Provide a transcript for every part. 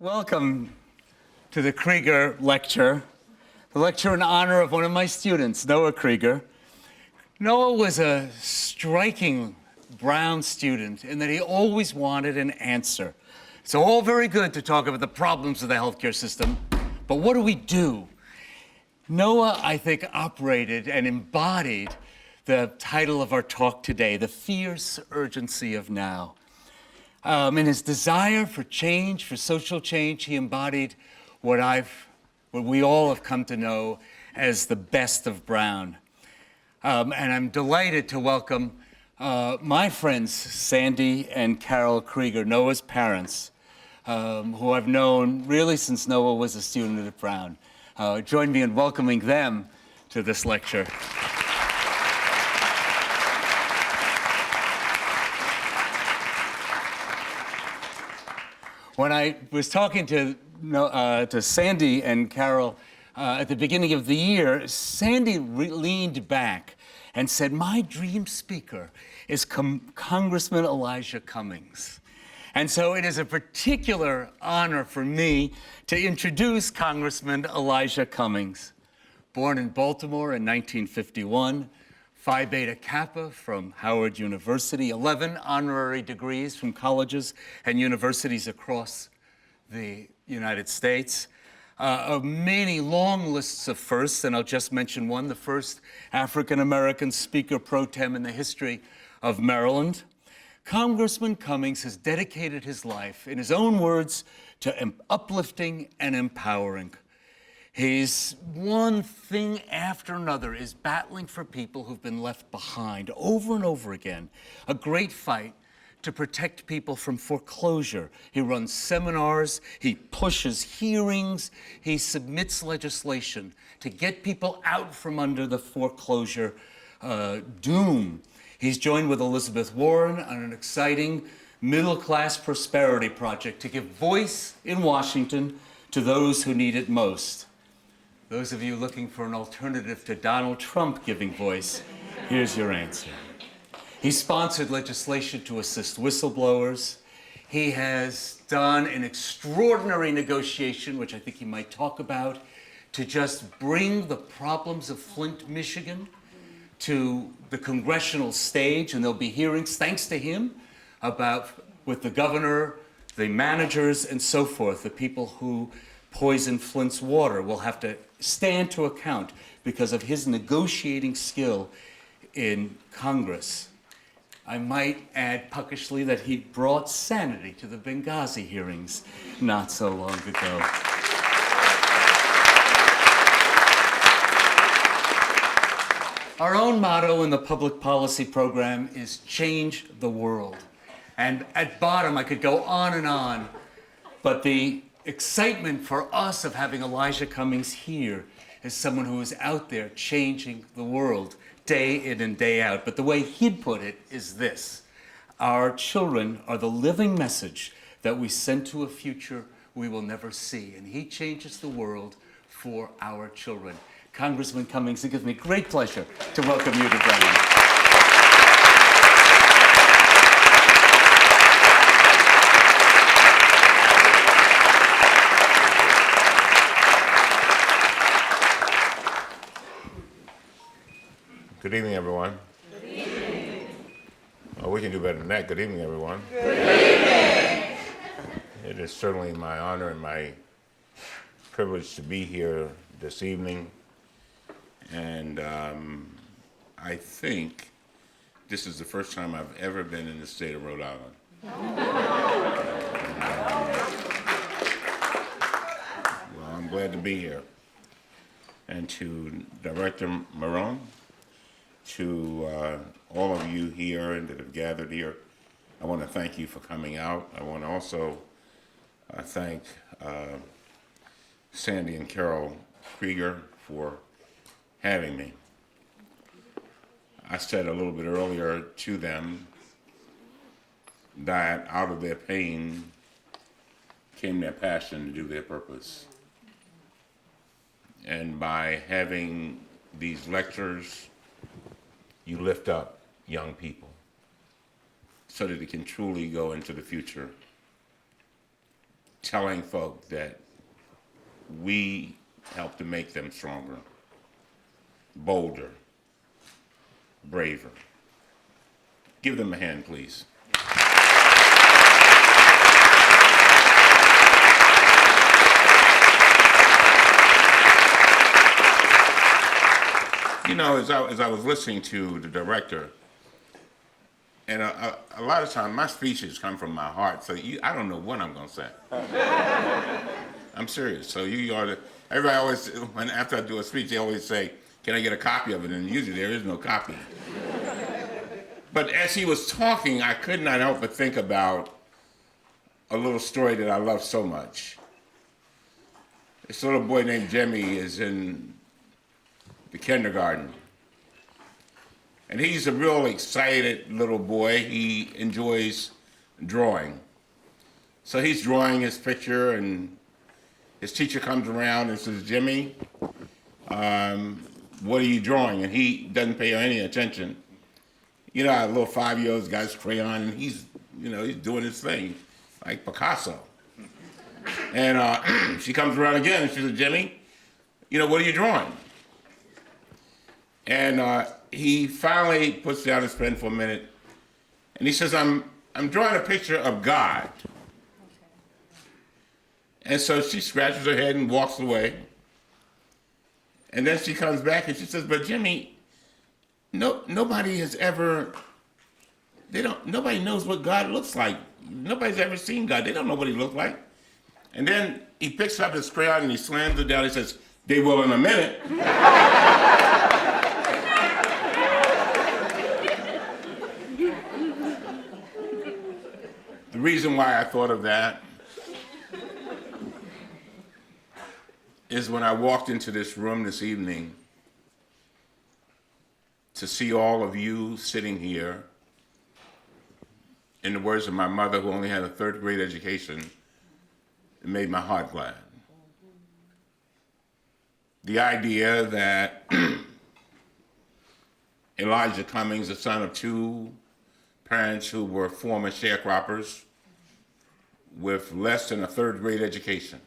Welcome to the Krieger Lecture, the lecture in honor of one of my students, Noah Krieger. Noah was a striking Brown student in that he always wanted an answer. It's all very good to talk about the problems of the healthcare system, but what do we do? Noah, I think, operated and embodied the title of our talk today, The Fierce Urgency of Now. In his desire for change, for social change, he embodied what we all have come to know as the best of Brown. And I'm delighted to welcome my friends, Sandy and Carol Krieger, Noah's parents, who I've known really since Noah was a student at Brown. Join me in welcoming them to this lecture. When I was talking to Sandy and Carol at the beginning of the year, Sandy leaned back and said, "My dream speaker is Congressman Elijah Cummings." And so it is a particular honor for me to introduce Congressman Elijah Cummings. Born in Baltimore in 1951, Phi Beta Kappa from Howard University, 11 honorary degrees from colleges and universities across the United States. Many long lists of firsts, and I'll just mention one, the first African-American speaker pro tem in the history of Maryland. Congressman Cummings has dedicated his life, in his own words, to uplifting and empowering. He's one thing after another is battling for people who've been left behind over and over again. A great fight to protect people from foreclosure. He runs seminars, he pushes hearings, he submits legislation to get people out from under the foreclosure doom. He's joined with Elizabeth Warren on an exciting middle-class prosperity project to give voice in Washington to those who need it most. Those of you looking for an alternative to Donald Trump giving voice, here's your answer. He sponsored legislation to assist whistleblowers. He has done an extraordinary negotiation, which I think he might talk about, to just bring the problems of Flint, Michigan to the congressional stage, and there'll be hearings, thanks to him, with the governor, the managers, and so forth. The people who poison Flint's water will have to stand to account because of his negotiating skill in Congress. I might add puckishly that he brought sanity to the Benghazi hearings not so long ago. Our own motto in the public policy program is change the world. And at bottom, I could go on, but the excitement for us of having Elijah Cummings here is someone who is out there changing the world day in and day out. But the way he'd put it is this: our children are the living message that we send to a future we will never see. And he changes the world for our children. Congressman Cummings, it gives me great pleasure to welcome you to Brown. Good evening, everyone. Good evening. Oh, we can do better than that. Good evening, everyone. Good evening. It is certainly my honor and my privilege to be here this evening. And I think this is the first time I've ever been in the state of Rhode Island. Well, I'm glad to be here. And to Director Marone, to all of you here and that have gathered here, I want to thank you for coming out. I want to also thank Sandy and Carol Krieger for having me. I said a little bit earlier to them that out of their pain came their passion to do their purpose. And by having these lectures, you lift up young people so that it can truly go into the future. telling folk that we help to make them stronger, bolder, braver. Give them a hand, please. You know, as I was listening to the director, and a lot of times my speeches come from my heart, so I don't know what I'm going to say. I'm serious. So you ought to, everybody always, after I do a speech, they always say, can I get a copy of it? And usually there is no copy. But as he was talking, I could not help but think about a little story that I love so much. This little boy named Jimmy is in the kindergarten. And he's a real excited little boy. He enjoys drawing. So he's drawing his picture, and his teacher comes around and says, Jimmy, what are you drawing? And he doesn't pay any attention. You know, a little 5-year-old's got his crayon, and he's doing his thing, like Picasso. And she comes around again, and she says, Jimmy, what are you drawing? And he finally puts down his pen for a minute, and he says, I'm drawing a picture of God. And so she scratches her head and walks away. And then she comes back and she says, but Jimmy, nobody has ever, nobody knows what God looks like. Nobody's ever seen God. They don't know what he looks like. And then he picks up his crayon and he slams it down. He says, they will in a minute. The reason why I thought of that is when I walked into this room this evening to see all of you sitting here, in the words of my mother, who only had a 3rd grade education, it made my heart glad. The idea that Elijah Cummings, the son of 2 parents who were former sharecroppers with less than a 3rd grade education,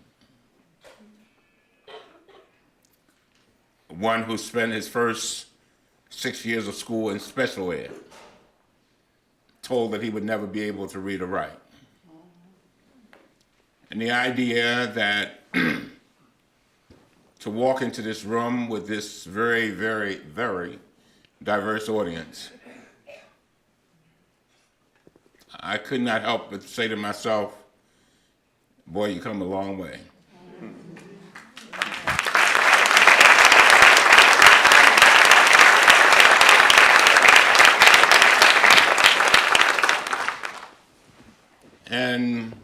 one who spent his first 6 years of school in special ed, told that he would never be able to read or write. And the idea that to walk into this room with this very, very, very diverse audience, I could not help but say to myself, boy, you come a long way. And,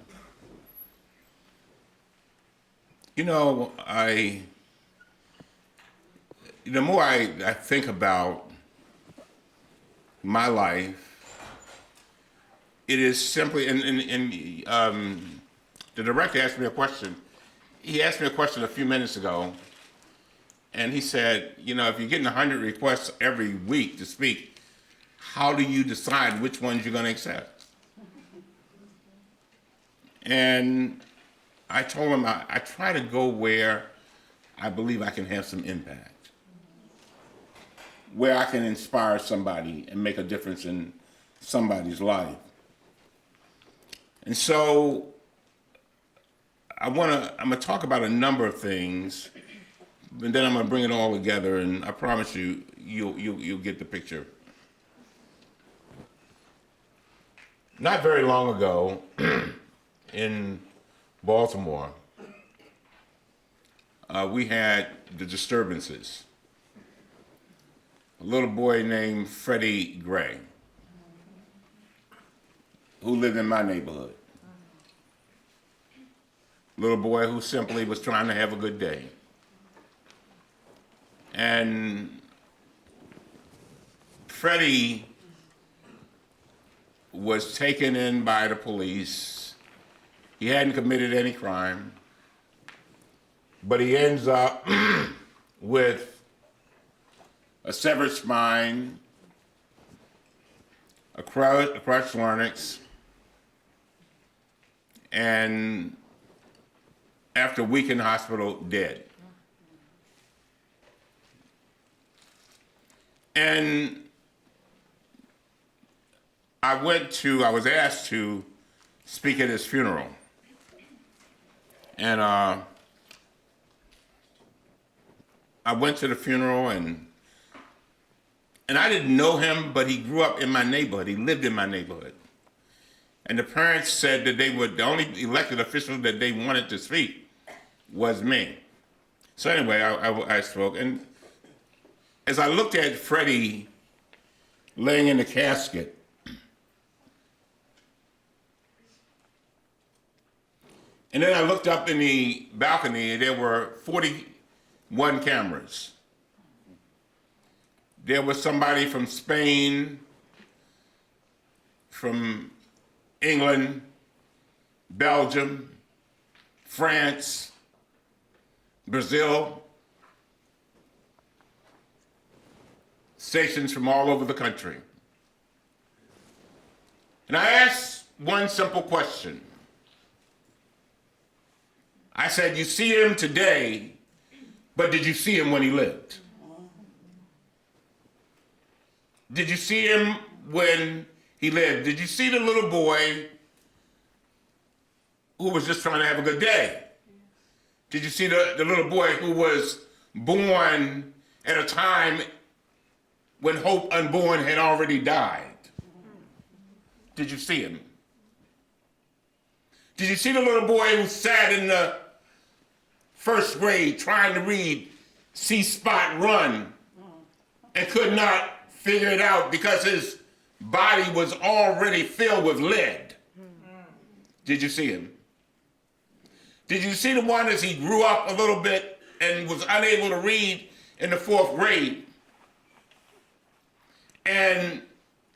the more I think about my life, it is simply, the director asked me a question. He asked me a question a few minutes ago, and he said, if you're getting 100 requests every week to speak, how do you decide which ones you're going to accept? And I told him I try to go where I believe I can have some impact, where I can inspire somebody and make a difference in somebody's life. And so I'm gonna talk about a number of things, and then I'm gonna bring it all together, and I promise you'll get the picture. Not very long ago, in Baltimore, we had the disturbances. A little boy named Freddie Gray, who lived in my neighborhood. Little boy who simply was trying to have a good day. And Freddie was taken in by the police. He hadn't committed any crime, but he ends up with a severed spine, a crushed larynx, and after a week in the hospital, dead. And I was asked to speak at his funeral. And I went to the funeral, and I didn't know him, but he grew up in my neighborhood. He lived in my neighborhood. And the parents said that the only elected official that they wanted to speak was me. So anyway, I spoke. And as I looked at Freddie laying in the casket, and then I looked up in the balcony, and there were 41 cameras. There was somebody from Spain, from England, Belgium, France, Brazil, stations from all over the country. And I asked one simple question. I said, you see him today, but did you see him when he lived? Did you see him when he lived? Did you see the little boy who was just trying to have a good day? Did you see the little boy who was born at a time when hope unborn had already died? Did you see him? Did you see the little boy who sat in the first grade trying to read See Spot Run and could not figure it out because his body was already filled with lead? Did you see him? Did you see the one as he grew up a little bit and was unable to read in the 4th grade and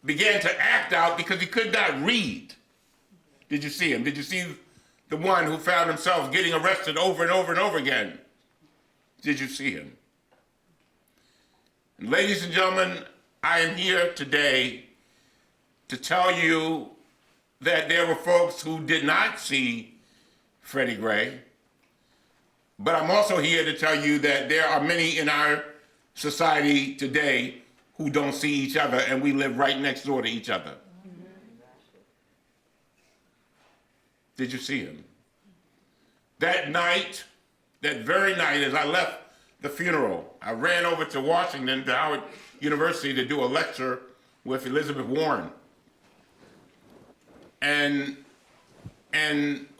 began to act out because he could not read? Did you see him? Did you see the one who found himself getting arrested over and over and over again? Did you see him? And ladies and gentlemen, I am here today to tell you that there were folks who did not see Freddie Gray, but I'm also here to tell you that there are many in our society today who don't see each other, and we live right next door to each other. Did you see him? That night, that very night, as I left the funeral, I ran over to Washington, to Howard University, to do a lecture with Elizabeth Warren. And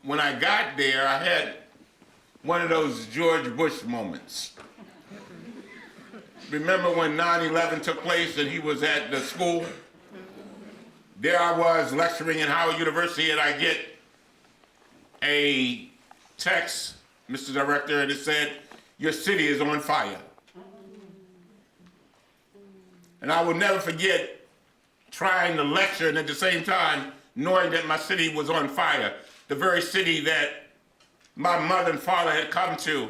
when I got there, I had one of those George Bush moments. Remember when 9/11 took place and he was at the school? There I was lecturing at Howard University, and I get a text, Mr. Director, and it said, your city is on fire. And I will never forget trying to lecture and at the same time knowing that my city was on fire, the very city that my mother and father had come to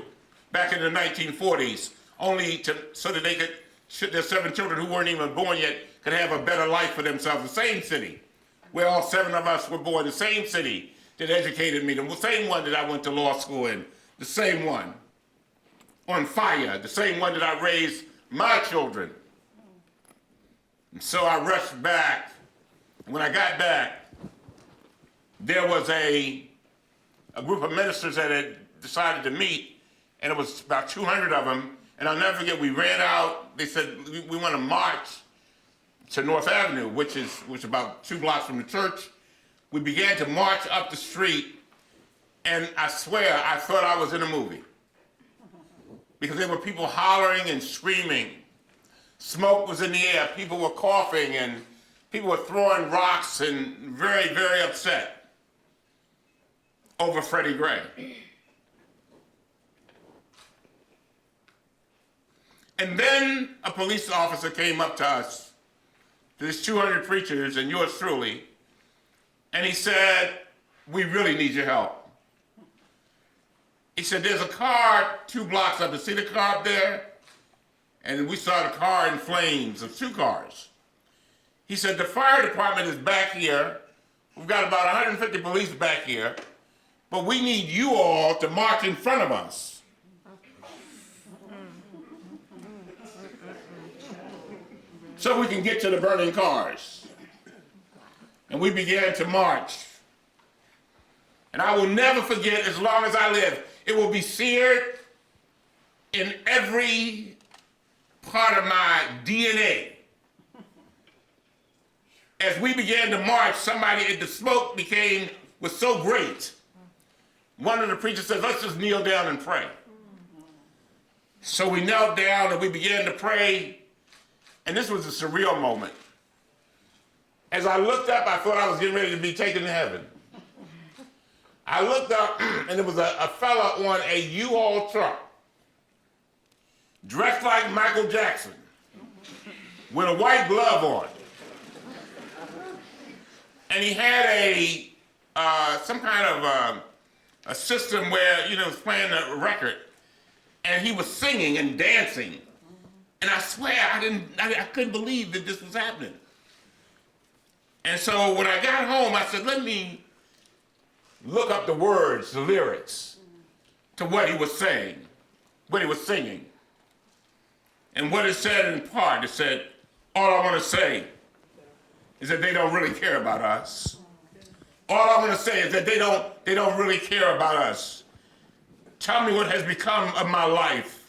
back in the 1940s, only so that they could, their 7 children who weren't even born yet, could have a better life for themselves. The same city where all 7 of us were born, the same city that educated me, the same one that I went to law school in, the same one on fire, the same one that I raised my children. And so I rushed back. When I got back, there was a group of ministers that had decided to meet, and it was about 200 of them. And I'll never forget, we ran out. They said, we want to march to North Avenue, which is about 2 blocks from the church. We began to march up the street, and I swear I thought I was in a movie, because there were people hollering and screaming. Smoke was in the air, people were coughing, and people were throwing rocks and very, very upset over Freddie Gray. And then a police officer came up to us, to these 200 preachers and yours truly, and he said, we really need your help. He said, there's a car 2 blocks up. You see the car up there? And we saw the car in flames, of 2 cars. He said, the fire department is back here. We've got about 150 police back here, but we need you all to march in front of us. So we can get to the burning cars. And we began to march. And I will never forget, as long as I live, it will be seared in every part of my DNA. As we began to march, the smoke was so great. One of the preachers said, let's just kneel down and pray. So we knelt down and we began to pray. And this was a surreal moment. As I looked up, I thought I was getting ready to be taken to heaven. I looked up, and there was a fella on a U-Haul truck, dressed like Michael Jackson, with a white glove on. And he had some kind of a system where, he was playing a record, and he was singing and dancing. And I swear, I couldn't believe that this was happening. And so when I got home, I said, let me look up the words, the lyrics, to what he was saying, what he was singing. And what it said in part, it said, all I want to say is that they don't really care about us. All I want to say is that they don't really care about us. Tell me what has become of my life.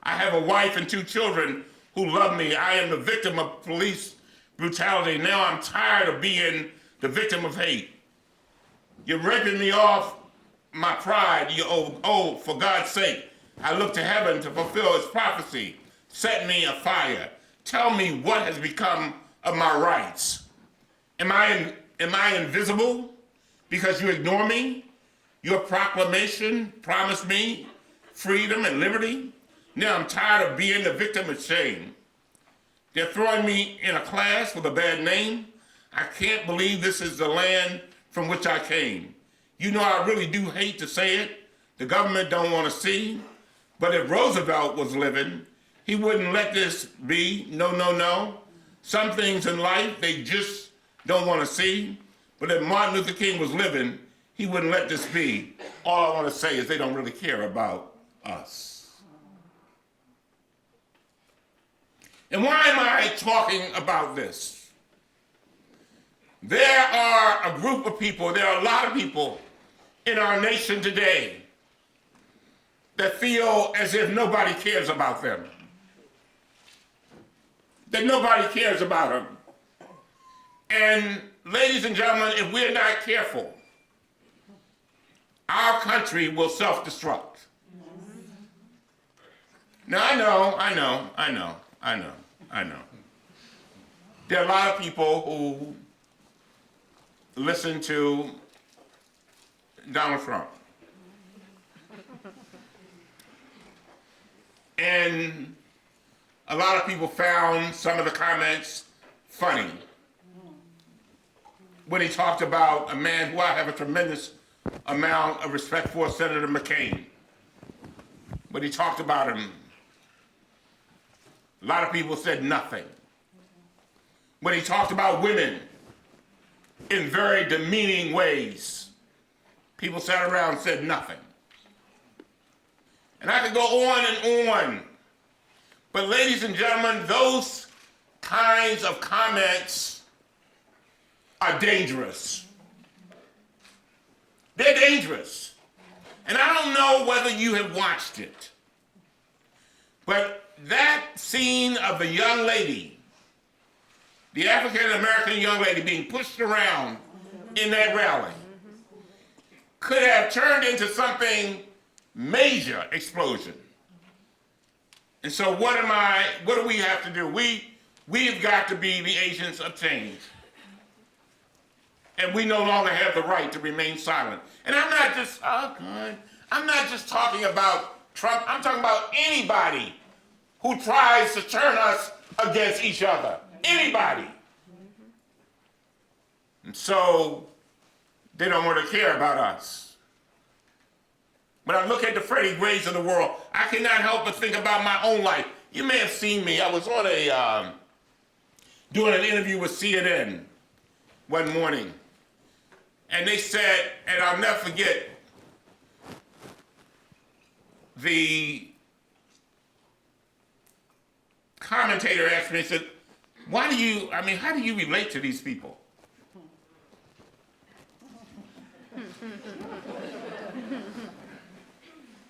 I have a wife and 2 children who love me. I am the victim of police brutality. Now I'm tired of being the victim of hate. You're ripping me off my pride. Oh, for God's sake, I look to heaven to fulfill his prophecy. Set me afire. Tell me what has become of my rights. Am I invisible because you ignore me? Your proclamation promised me freedom and liberty. Now I'm tired of being the victim of shame. They're throwing me in a class with a bad name. I can't believe this is the land from which I came. I really do hate to say it. The government don't want to see. But if Roosevelt was living, he wouldn't let this be. No, no, no. Some things in life, they just don't want to see. But if Martin Luther King was living, he wouldn't let this be. All I want to say is they don't really care about us. And why am I talking about this? There are a group of people, there are a lot of people in our nation today that feel as if nobody cares about them. That nobody cares about them. And ladies and gentlemen, if we're not careful, our country will self-destruct. Now I know. There are a lot of people who listen to Donald Trump. And a lot of people found some of the comments funny. When he talked about a man who I have a tremendous amount of respect for, Senator McCain. When he talked about him, a lot of people said nothing. When he talked about women in very demeaning ways, people sat around and said nothing. And I could go on and on. But ladies and gentlemen, those kinds of comments are dangerous. They're dangerous. And I don't know whether you have watched it, but that scene of the young lady, the African-American young lady being pushed around in that rally, could have turned into something major explosion. And so what do we have to do? We've got to be the agents of change. And we no longer have the right to remain silent. And I'm not just talking about Trump. I'm talking about anybody who tries to turn us against each other. Anybody. And so they don't want to care about us. When I look at the Freddie Grays of the world, I cannot help but think about my own life. You may have seen me. I was on doing an interview with CNN one morning. And they said, and I'll never forget, the commentator asked me, he said, how do you relate to these people?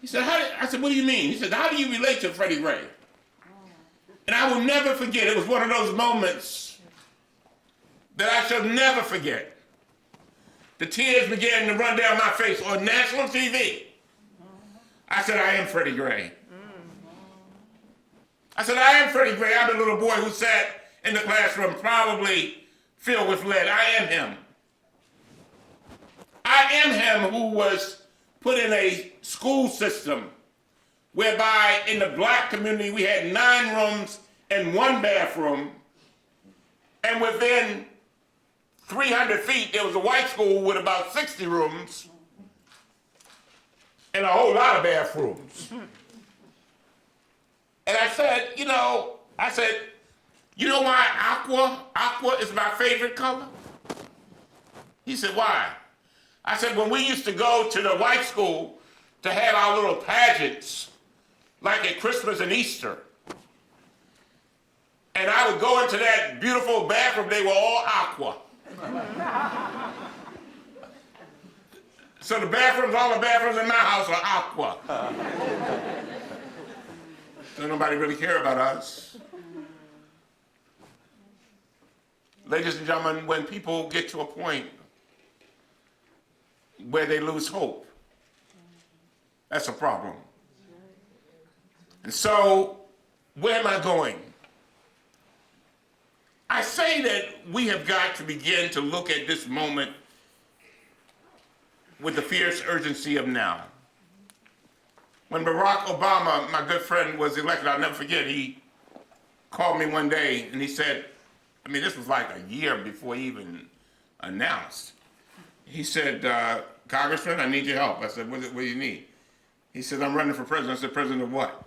He said, I said, what do you mean? He said, how do you relate to Freddie Gray? And I will never forget, it was one of those moments that I shall never forget. The tears began to run down my face on national TV. I said, I am Freddie Gray. I said, I am Freddie Gray. I'm the little boy who sat in the classroom probably filled with lead. I am him. I am him who was put in a school system whereby in the black community we had 9 rooms and 1 bathroom, and within 300 feet there was a white school with about 60 rooms and a whole lot of bathrooms. And I said, you know why aqua is my favorite color? He said, why? I said, when we used to go to the white school to have our little pageants, like at Christmas and Easter, and I would go into that beautiful bathroom, they were all aqua. So all the bathrooms in my house are aqua. Don't nobody really care about us. Ladies and gentlemen, when people get to a point where they lose hope, that's a problem. And so, where am I going? I say that we have got to begin to look at this moment with the fierce urgency of now. When Barack Obama, my good friend, was elected, I'll never forget, he called me one day and he said, this was like a year before he even announced. He said, Congressman, I need your help. I said, what do you need? He said, I'm running for president. I said, president of what?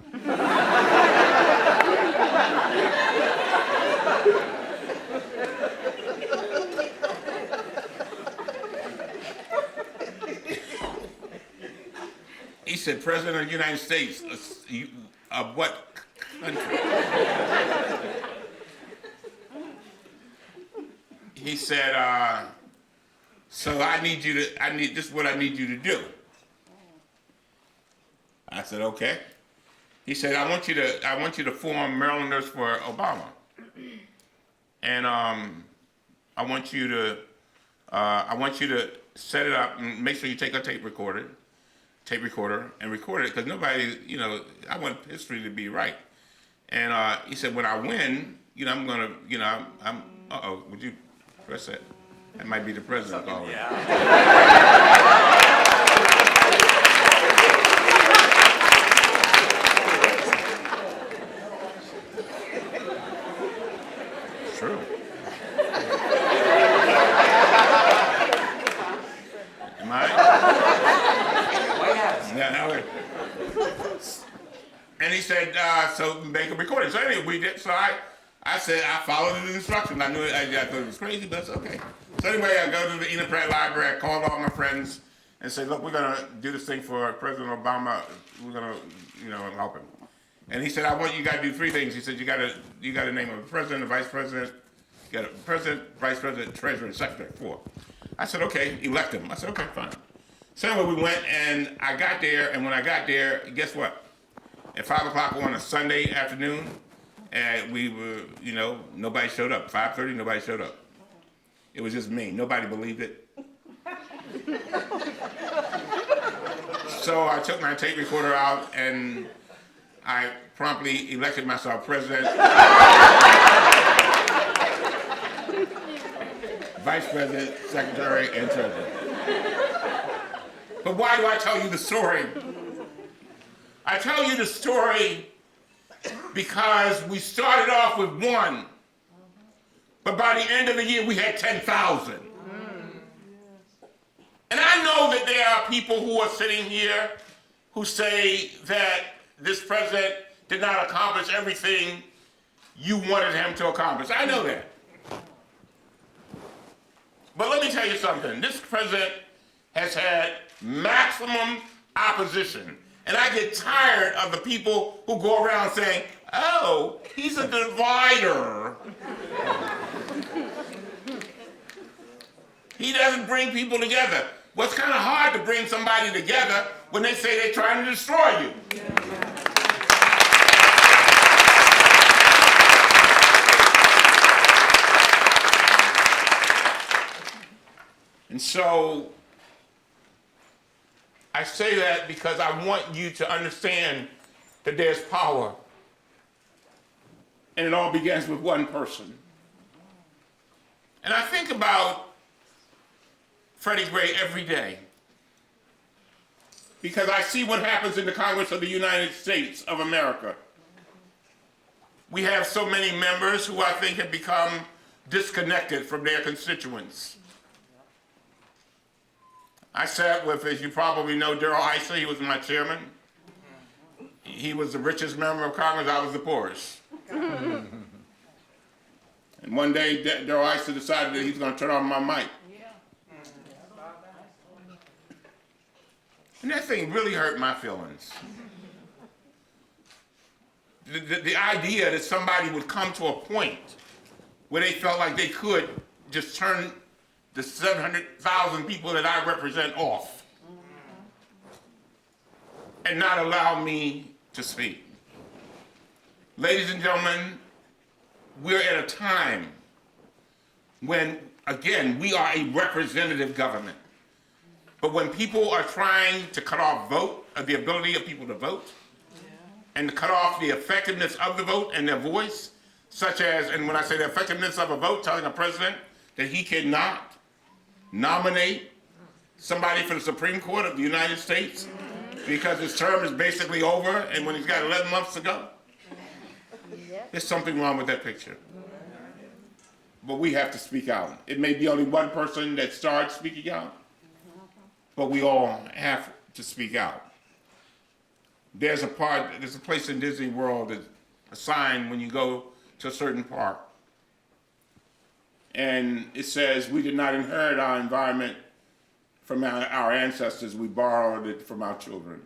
He said, President of the United States, of what country? He said, so this is what I need you to do. I said, okay. He said, I want you to form Marylanders for Obama. And I want you to set it up and make sure you take a tape recorder and record it, because nobody, I want history to be right. And he said, when I win, I'm gonna, would you press that? That might be the president calling. Yeah. True. Am I? And he said, so make a recording. So anyway, we did. So I said, I followed the instructions. I knew I thought it was crazy, but it's okay. So anyway, I go to the Enterprise Library. I called all my friends and said, look, we're going to do this thing for President Obama. We're going to, help him. And he said, I want you guys to do 3 things. He said, you got to name a president, a vice president, you got a president, vice president, treasurer, and secretary. 4. I said, okay, elect him. I said, okay, fine. So anyway, we went, and I got there, and when I got there, guess what? At 5 o'clock on a Sunday afternoon, and we were, nobody showed up. 5:30, nobody showed up. It was just me. Nobody believed it. So I took my tape recorder out, and I promptly elected myself president, vice president, secretary, and treasurer. But why do I tell you the story? I tell you the story because we started off with 1, but by the end of the year we had 10,000. And I know that there are people who are sitting here who say that this president did not accomplish everything you wanted him to accomplish. I know that. But let me tell you something. This president has had maximum opposition. And I get tired of the people who go around saying, oh, he's a divider. He doesn't bring people together. Well, it's kind of hard to bring somebody together when they say they're trying to destroy you. And so I say that because I want you to understand that there's power. And it all begins with one person. And I think about Freddie Gray every day because I see what happens in the Congress of the United States of America. We have so many members who I think have become disconnected from their constituents. I sat with, as you probably know, Darrell Issa. He was my chairman. He was the richest member of Congress. I was the poorest. And one day, Darrell Issa decided that he's going to turn on my mic. And that thing really hurt my feelings. The idea that somebody would come to a point where they felt like they could just turn the 700,000 people that I represent off and not allow me to speak. Ladies and gentlemen, we're at a time when, again, we are a representative government. But when people are trying to cut off the ability of people to vote, and to cut off the effectiveness of the vote and their voice, such as, and when I say the effectiveness of a vote, telling a president that he cannot nominate somebody for the Supreme Court of the United States because his term is basically over and when he's got 11 months to go. There's something wrong with that picture. But we have to speak out. It may be only one person that starts speaking out, but we all have to speak out. There's a place in Disney World, a sign when you go to a certain park. And it says, we did not inherit our environment from our ancestors, we borrowed it from our children.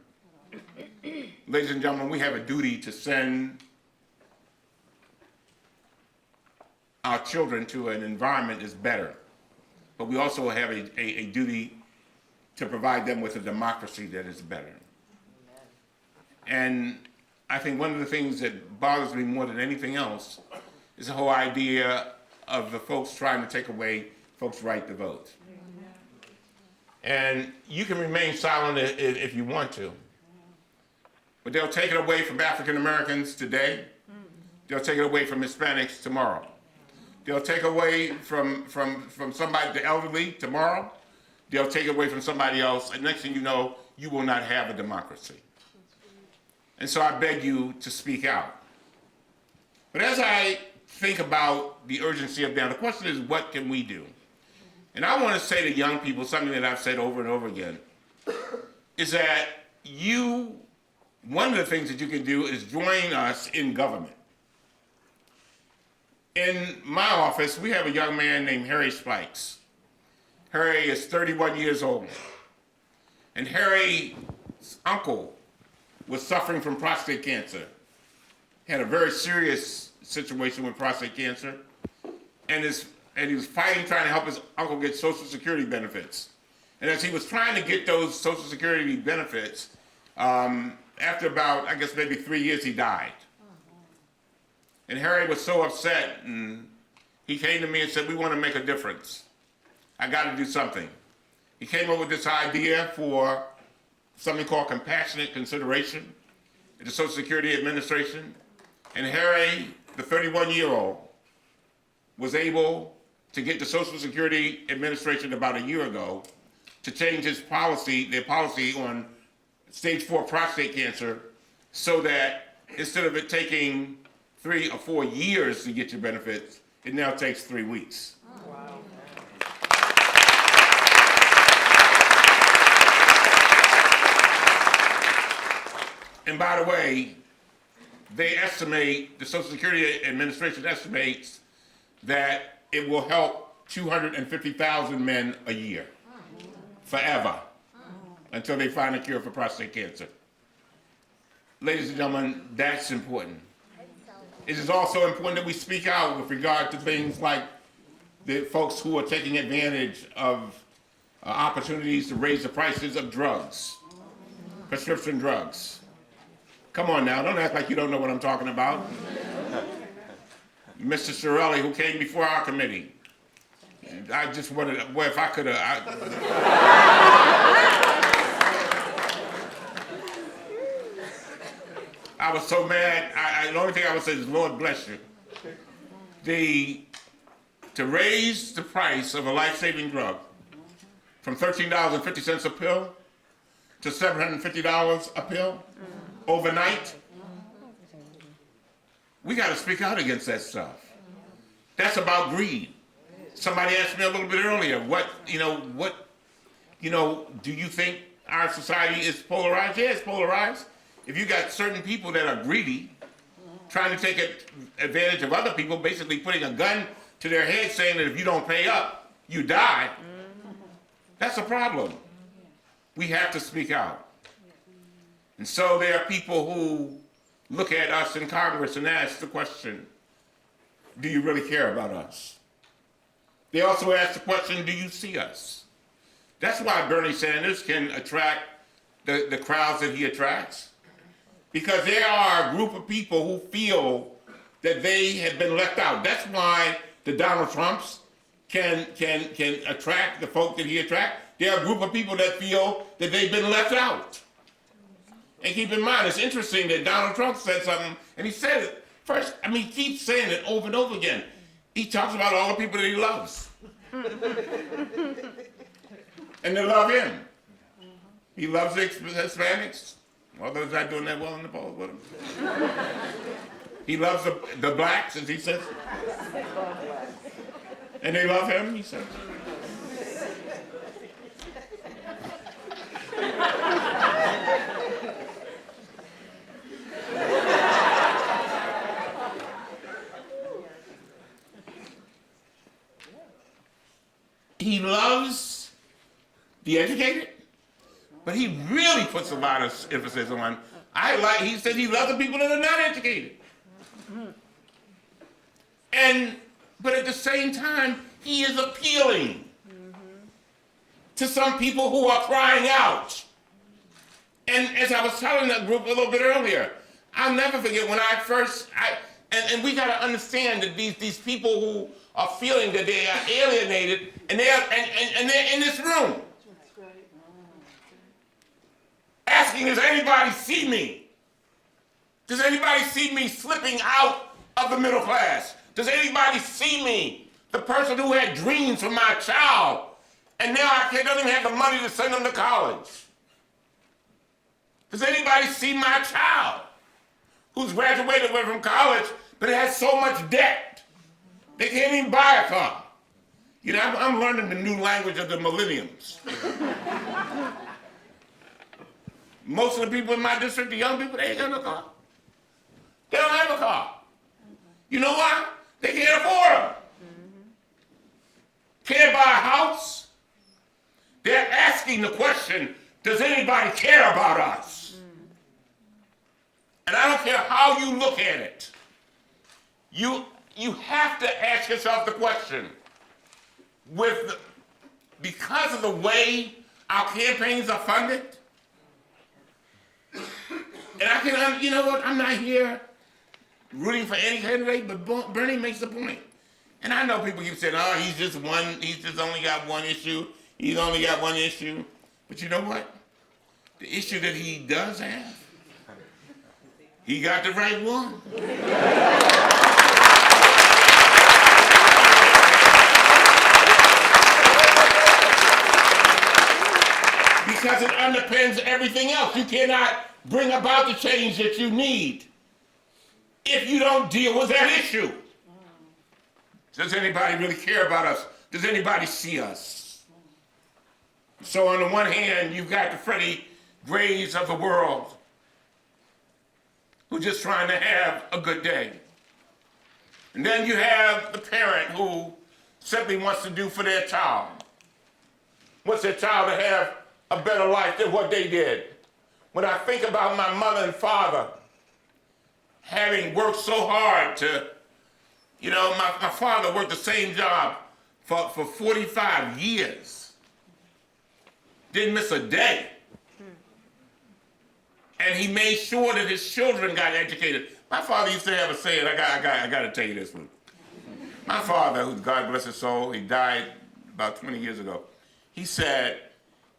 Ladies and gentlemen, we have a duty to send our children to an environment that's better. But we also have a duty to provide them with a democracy that is better. And I think one of the things that bothers me more than anything else is the whole idea of the folks trying to take away folks' right to vote. And you can remain silent if you want to, but they'll take it away from African Americans today. They'll take it away from Hispanics tomorrow. They'll take away from somebody, the elderly, tomorrow. They'll take it away from somebody else, and next thing you know, you will not have a democracy. And so I beg you to speak out. But as I think about the urgency of now, the question is, what can we do? And I want to say to young people something that I've said over and over again, is that one of the things that you can do is join us in government. In my office, we have a young man named Harry Spikes. Harry is 31 years old. And Harry's uncle was suffering from prostate cancer. He had a very serious situation with prostate cancer. And he was fighting, trying to help his uncle get Social Security benefits. And as he was trying to get those Social Security benefits, after about, I guess maybe 3 years, he died. And Harry was so upset, and he came to me and said, we want to make a difference. I got to do something. He came up with this idea for something called compassionate consideration at the Social Security Administration. And Harry, the 31-year-old, was able to get the Social Security Administration about a year ago to change their policy on stage 4 prostate cancer so that instead of it taking 3 or 4 years to get your benefits, it now takes 3 weeks. Wow. And by the way, the Social Security Administration estimates that it will help 250,000 men a year, forever, until they find a cure for prostate cancer. ladies and gentlemen, that's important. It is also important that we speak out with regard to things like the folks who are taking advantage of opportunities to raise the prices of drugs, prescription drugs. Come on now, don't act like you don't know what I'm talking about. Mr. Shirelli, who came before our committee, I just wanted, well, if I could have, I was so mad. The only thing I would say is, Lord bless you. To raise the price of a life-saving drug from $13.50 a pill to $750 a pill overnight, we got to speak out against that stuff. That's about greed. Somebody asked me a little bit earlier, do you think our society is polarized? Yeah, it's polarized. If you got certain people that are greedy, trying to take advantage of other people, basically putting a gun to their head saying that if you don't pay up, you die, that's a problem. We have to speak out. And so there are people who look at us in Congress and ask the question, do you really care about us? They also ask the question, do you see us? That's why Bernie Sanders can attract the crowds that he attracts. Because there are a group of people who feel that they have been left out. That's why the Donald Trumps can attract the folk that he attracts. There are a group of people that feel that they've been left out. And keep in mind, it's interesting that Donald Trump said something, and he said it first, he keeps saying it over and over again. He talks about all the people that he loves. And they love him. He loves the Hispanics. Although he's not doing that well in the polls with him. He loves the blacks, as he says. And they love him, he says. He loves the educated, but he really puts a lot of emphasis on, he said he loves the people that are not educated. But at the same time, he is appealing to some people who are crying out. And as I was telling that group a little bit earlier, I'll never forget when I first, and we got to understand that these people who are feeling that they are alienated, and they're in this room, asking, does anybody see me? Does anybody see me slipping out of the middle class? Does anybody see me, the person who had dreams for my child, and now I don't even have the money to send them to college? Does anybody see my child who's graduated from college but has so much debt they can't even buy a car? You know, I'm learning the new language of the millenniums. Most of the people in my district, the young people, they ain't got no car. They don't have a car. You know why? They can't afford them. Can't buy a house. They're asking the question, does anybody care about us? And I don't care how you look at it. You have to ask yourself the question, because of the way our campaigns are funded, and you know what, I'm not here rooting for any candidate, but Bernie makes the point. And I know people keep saying, oh, he's just only got one issue. He's only got one issue. But you know what? The issue that he does have, he got the right one. Because it underpins everything else. You cannot bring about the change that you need if you don't deal with that issue. Does anybody really care about us? Does anybody see us? So on the one hand, you've got the Freddie Grays of the world who are just trying to have a good day. And then you have the parent who simply wants to do for their child. Wants their child to have a better life than what they did. when I think about my mother and father having worked so hard to, my father worked the same job for 45 years. Didn't miss a day. And he made sure that his children got educated. My father used to have a saying, I got to tell you this one. My father, who God bless his soul, he died about 20 years ago. He said,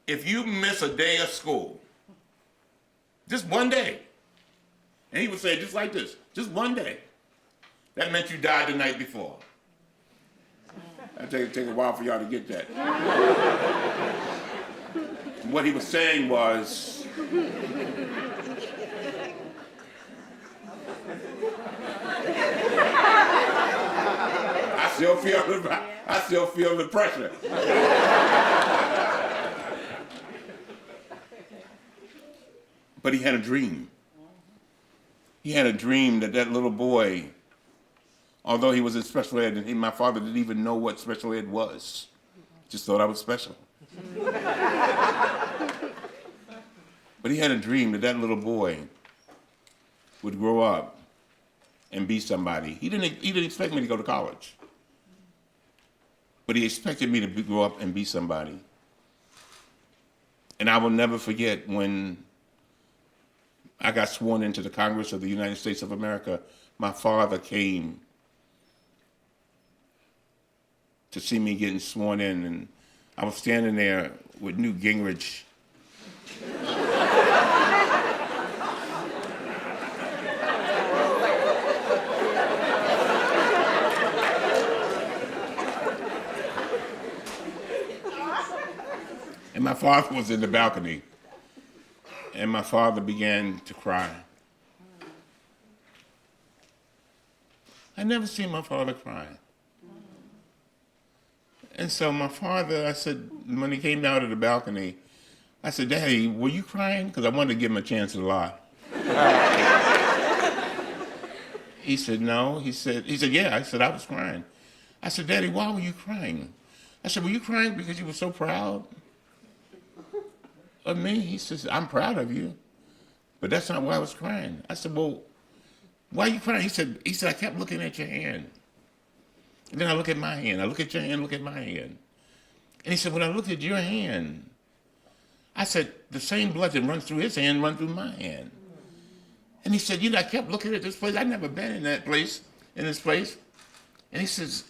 if you miss a day of school, just one day, and he would say it just like this, just one day, that meant you died the night before. It'll take a while for y'all to get that. What he was saying was, I still feel the pressure. But he had a dream. He had a dream that that little boy, although he was in special ed, and my father didn't even know what special ed was. Just thought I was special. But he had a dream that that little boy would grow up and be somebody. He didn't expect me to go to college. But he expected me to grow up and be somebody. And I will never forget when I got sworn into the Congress of the United States of America, my father came to see me getting sworn in, and I was standing there with Newt Gingrich. And my father was in the balcony, and my father began to cry. I never seen my father cry. And so my father, I said, when he came down to the balcony, I said, Daddy, were you crying? Because I wanted to give him a chance to lie. He said, no. He said, yeah. I said, I was crying. I said, Daddy, why were you crying? I said, were you crying because you were so proud of me? He says, I'm proud of you, but that's not why I was crying. I said, well, why are you crying? He said, I kept looking at your hand. And then I look at my hand. I look at your hand, look at my hand. And he said, when I looked at your hand, I said, the same blood that runs through his hand runs through my hand. And he said, I kept looking at this place. I'd never been in that place, in this place. And he says,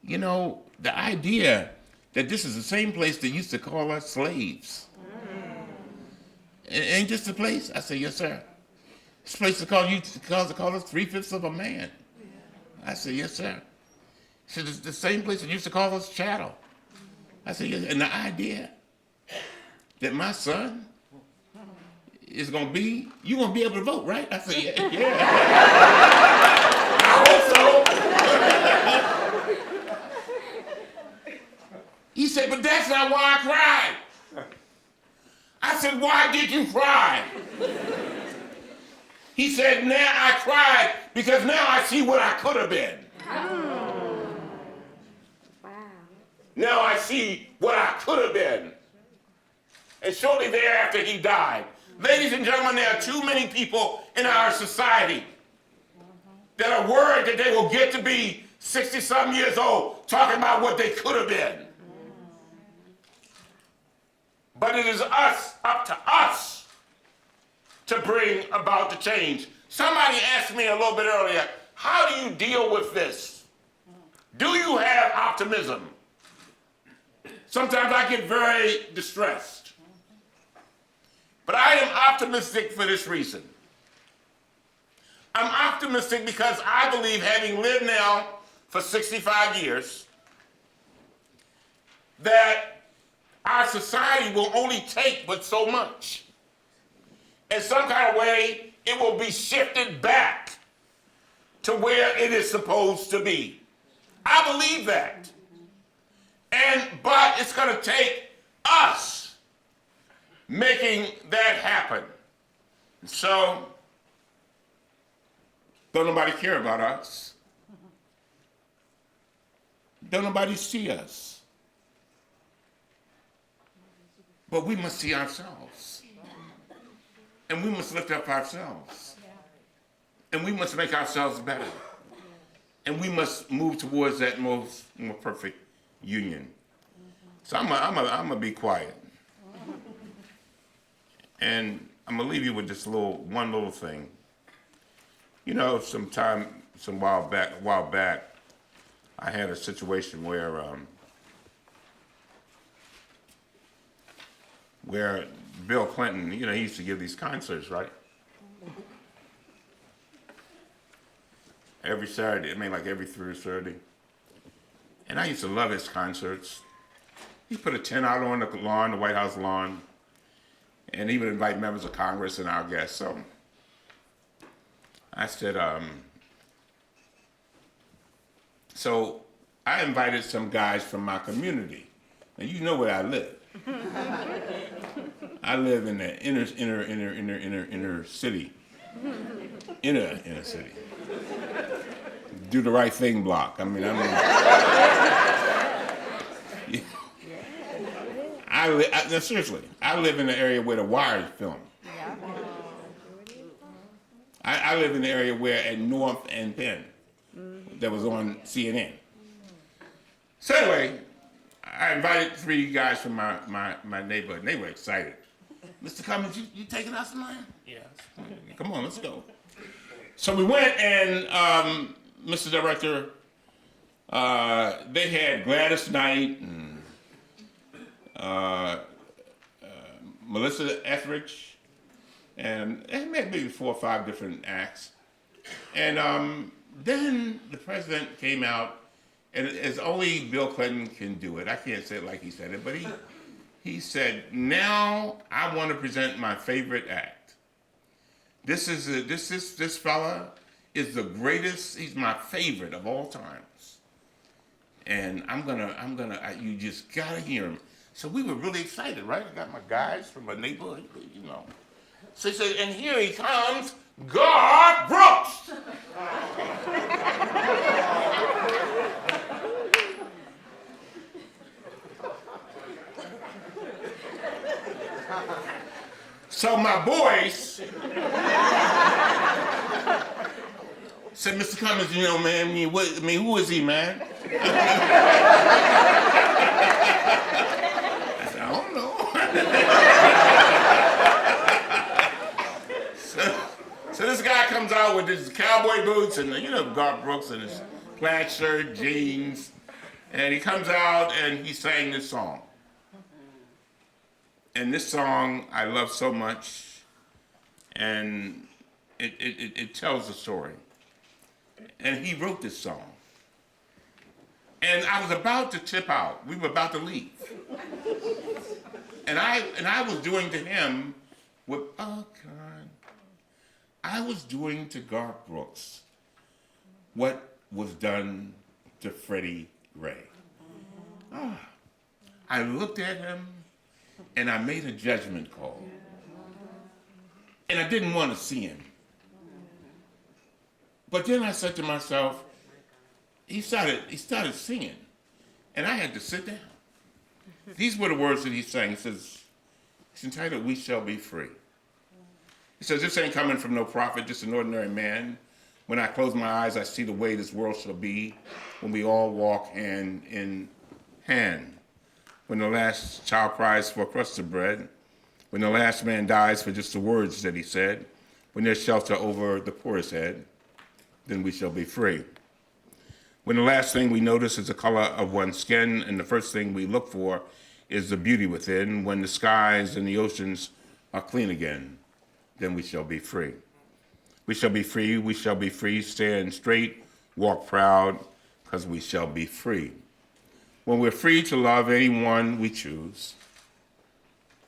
the idea that this is the same place that used to call us slaves. Ain't this the place? I said, yes, sir. This place to call us 3/5 of a man. I said, yes, sir. He said, it's the same place that used to call us chattel. I said, yes. And the idea that my son is going to be, you're going to be able to vote, right? I said, yeah. I hope so. He said, but that's not why I cried. I said, why did you cry? He said, now I cried because now I see what I could have been. Oh. Wow. Now I see what I could have been. And shortly thereafter, he died. Ladies and gentlemen, there are too many people in our society that are worried that they will get to be 60-some years old talking about what they could have been. But it is up to us to bring about the change. Somebody asked me a little bit earlier, how do you deal with this? Do you have optimism? Sometimes I get very distressed. But I am optimistic for this reason. I'm optimistic because I believe, having lived now for 65 years, that our society will only take but so much. In some kind of way, it will be shifted back to where it is supposed to be. I believe that. But it's going to take us making that happen. So, don't nobody care about us. Don't nobody see us. But we must see ourselves. And we must lift up ourselves. And we must make ourselves better. And we must move towards that more perfect union. So I'm gonna be quiet. And I'm gonna leave you with just one little thing. You know, a while back, I had a situation where Bill Clinton, you know, he used to give these concerts, right? Every Saturday, like every third Saturday. And I used to love his concerts. He put a tent out on the lawn, the White House lawn, and he would invite members of Congress and our guests. So I said, so I invited some guys from my community. Now you know where I live. I live in the inner city. Inner city. Do the right thing block. I mean, no, seriously, I live in the area where The Wire is filmed. I live in the area where at North and Penn, that was on CNN. So anyway, I invited 3 guys from my neighborhood, and they were excited. Mr. Cummings, you taking us tonight? Yes. Come on, let's go. So we went, and Mr. Director, they had Gladys Knight and Melissa Etheridge, and maybe 4 or 5 different acts. And then the president came out, and as only Bill Clinton can do it, I can't say it like he said it, but he said, now I want to present my favorite act. This fella is the greatest, he's my favorite of all times. And you just gotta hear him. So we were really excited, right? I got my guys from my neighborhood, you know. So he said, and here he comes, Garth Brooks. So my boys said, Mr. Cummings, you know, man, who is he, man? I said, I don't know. so this guy comes out with his cowboy boots and, you know, Garth Brooks and his plaid shirt, jeans, and he comes out and he sang this song. And this song I love so much, and it tells the story. And he wrote this song. And I was about to tip out. We were about to leave. And I was doing to him what I was doing to Garth Brooks what was done to Freddie Gray. I looked at him and I made a judgment call. And I didn't want to see him. But then I said to myself, he started singing, and I had to sit down. These were the words that he sang. He says, it's entitled, We Shall Be Free. He says, this ain't coming from no prophet, just an ordinary man. When I close my eyes, I see the way this world shall be when we all walk hand in hand. When the last child cries for a crust of bread, when the last man dies for just the words that he said, when there's shelter over the poorest head, then we shall be free. When the last thing we notice is the color of one's skin, and the first thing we look for is the beauty within, when the skies and the oceans are clean again, then we shall be free. We shall be free, stand straight, walk proud, because we shall be free. When we're free to love anyone we choose,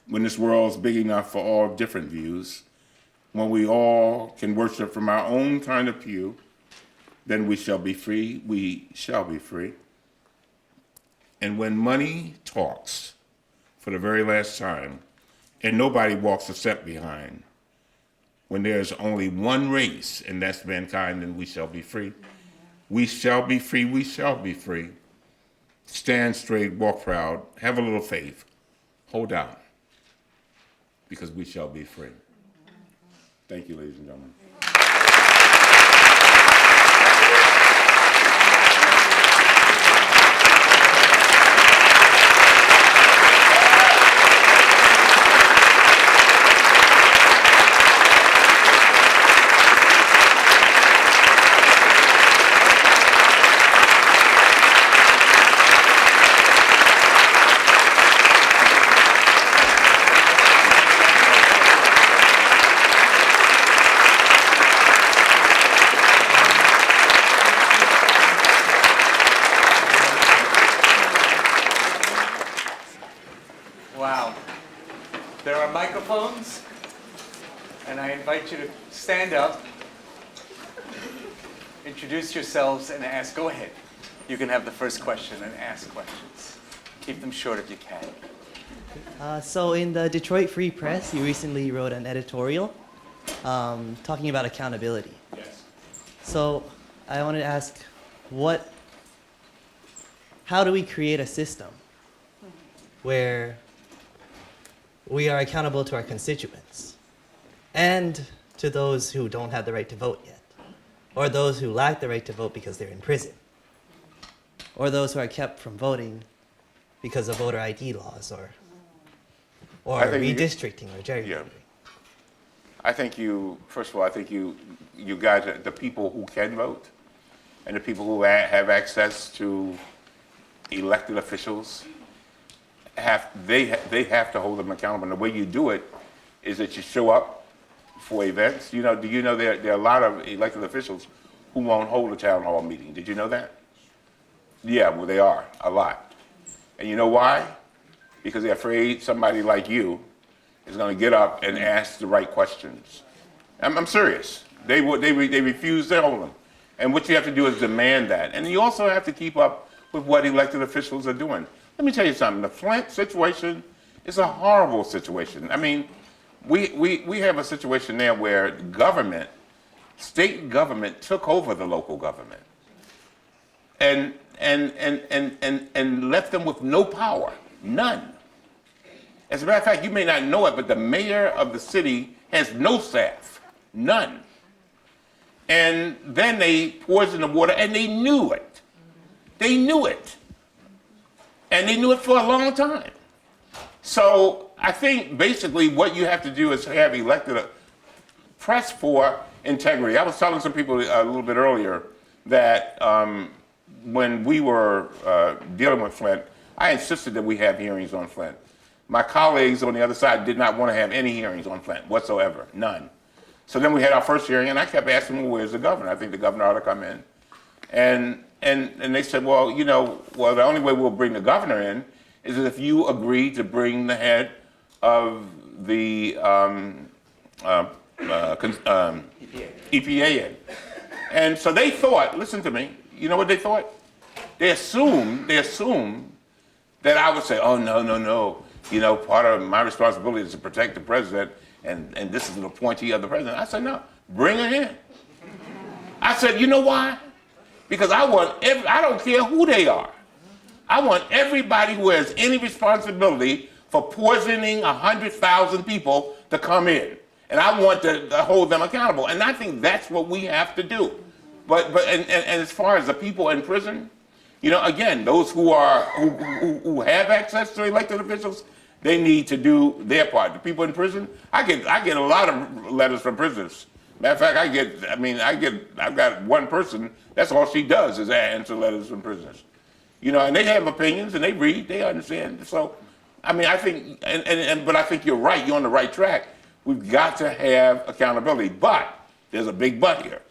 when this world's big enough for all different views, when we all can worship from our own kind of pew, then we shall be free, we shall be free. And when money talks for the very last time, and nobody walks a step behind, when there's only one race, and that's mankind, then we shall be free. We shall be free, we shall be free. Stand straight, walk proud, have a little faith, hold out, because we shall be free. Thank you, ladies and gentlemen. Wow. There are microphones, and I invite you to stand up, introduce yourselves, and ask. Go ahead. You can have the first question and ask questions. Keep them short if you can. So in the Detroit Free Press, you recently wrote an editorial talking about accountability. Yes. So I wanted to ask, how do we create a system where we are accountable to our constituents and to those who don't have the right to vote yet, or those who lack the right to vote because they're in prison, or those who are kept from voting because of voter ID laws or I think redistricting or gerrymandering? Yeah. I think first of all, I think you guys are the people who can vote and the people who have access to elected officials. They have to hold them accountable. And the way you do it is that you show up for events. Do you know there are a lot of elected officials who won't hold a town hall meeting? Did you know that? Yeah, well, they are, a lot. And you know why? Because they're afraid somebody like you is going to get up and ask the right questions. I'm serious. They refuse to hold them. And what you have to do is demand that. And you also have to keep up with what elected officials are doing. Let me tell you something. The Flint situation is a horrible situation. I mean, we have a situation there where state government took over the local government and left them with no power, none. As a matter of fact, you may not know it, but the mayor of the city has no staff, none. And then they poisoned the water, and they knew it. They knew it. And they knew it for a long time. So I think basically what you have to do is have elected press for integrity. I was telling some people a little bit earlier that when we were dealing with Flint, I insisted that we have hearings on Flint. My colleagues on the other side did not want to have any hearings on Flint whatsoever, none. So then we had our first hearing, and I kept asking them, where's the governor? I think the governor ought to come in. And they said, well, the only way we'll bring the governor in is if you agree to bring the head of the EPA in. And so they thought, listen to me, you know what they thought? They assumed that I would say, oh, no. Part of my responsibility is to protect the president, and this is an appointee of the president. I said, no, bring her in. I said, you know why? Because I don't care who they are. I want everybody who has any responsibility for poisoning 100,000 people to come in. And I want to hold them accountable. And I think that's what we have to do. But as far as the people in prison, again, those who have access to elected officials, they need to do their part. The people in prison, I get a lot of letters from prisoners. Matter of fact, I've got one person, that's all she does is answer letters from prisoners. And they have opinions and they read, they understand. So, I think, but I think you're right, you're on the right track. We've got to have accountability, but there's a big but here.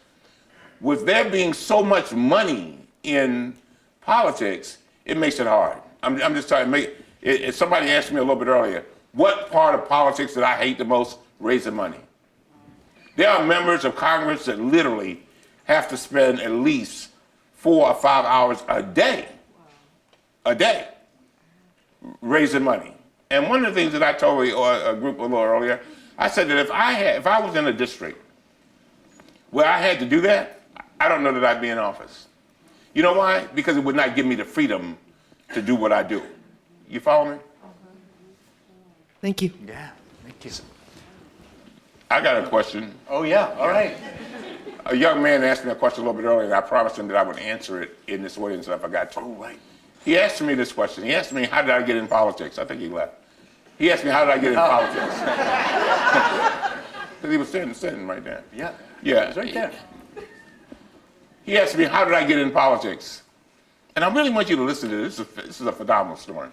With there being so much money in politics, it makes it hard. I'm just trying to make, somebody asked me a little bit earlier, what part of politics that I hate the most? Raising money. There are members of Congress that literally have to spend at least 4 or 5 hours a day raising money. And one of the things that I told a group a little earlier, I said that if I was in a district where I had to do that, I don't know that I'd be in office. You know why? Because it would not give me the freedom to do what I do. You follow me? Thank you. Yeah, thank you. I got a question. Oh, yeah, all right. A young man asked me a question a little bit earlier, and I promised him that I would answer it in this audience, and I forgot to. Oh, right. He asked me this question. He asked me, how did I get in politics? I think he left. He asked me, how did I get in politics? Because he was sitting right there. Yeah. Yeah. It's right there. He asked me, how did I get in politics? And I really want you to listen to this. This is a phenomenal story.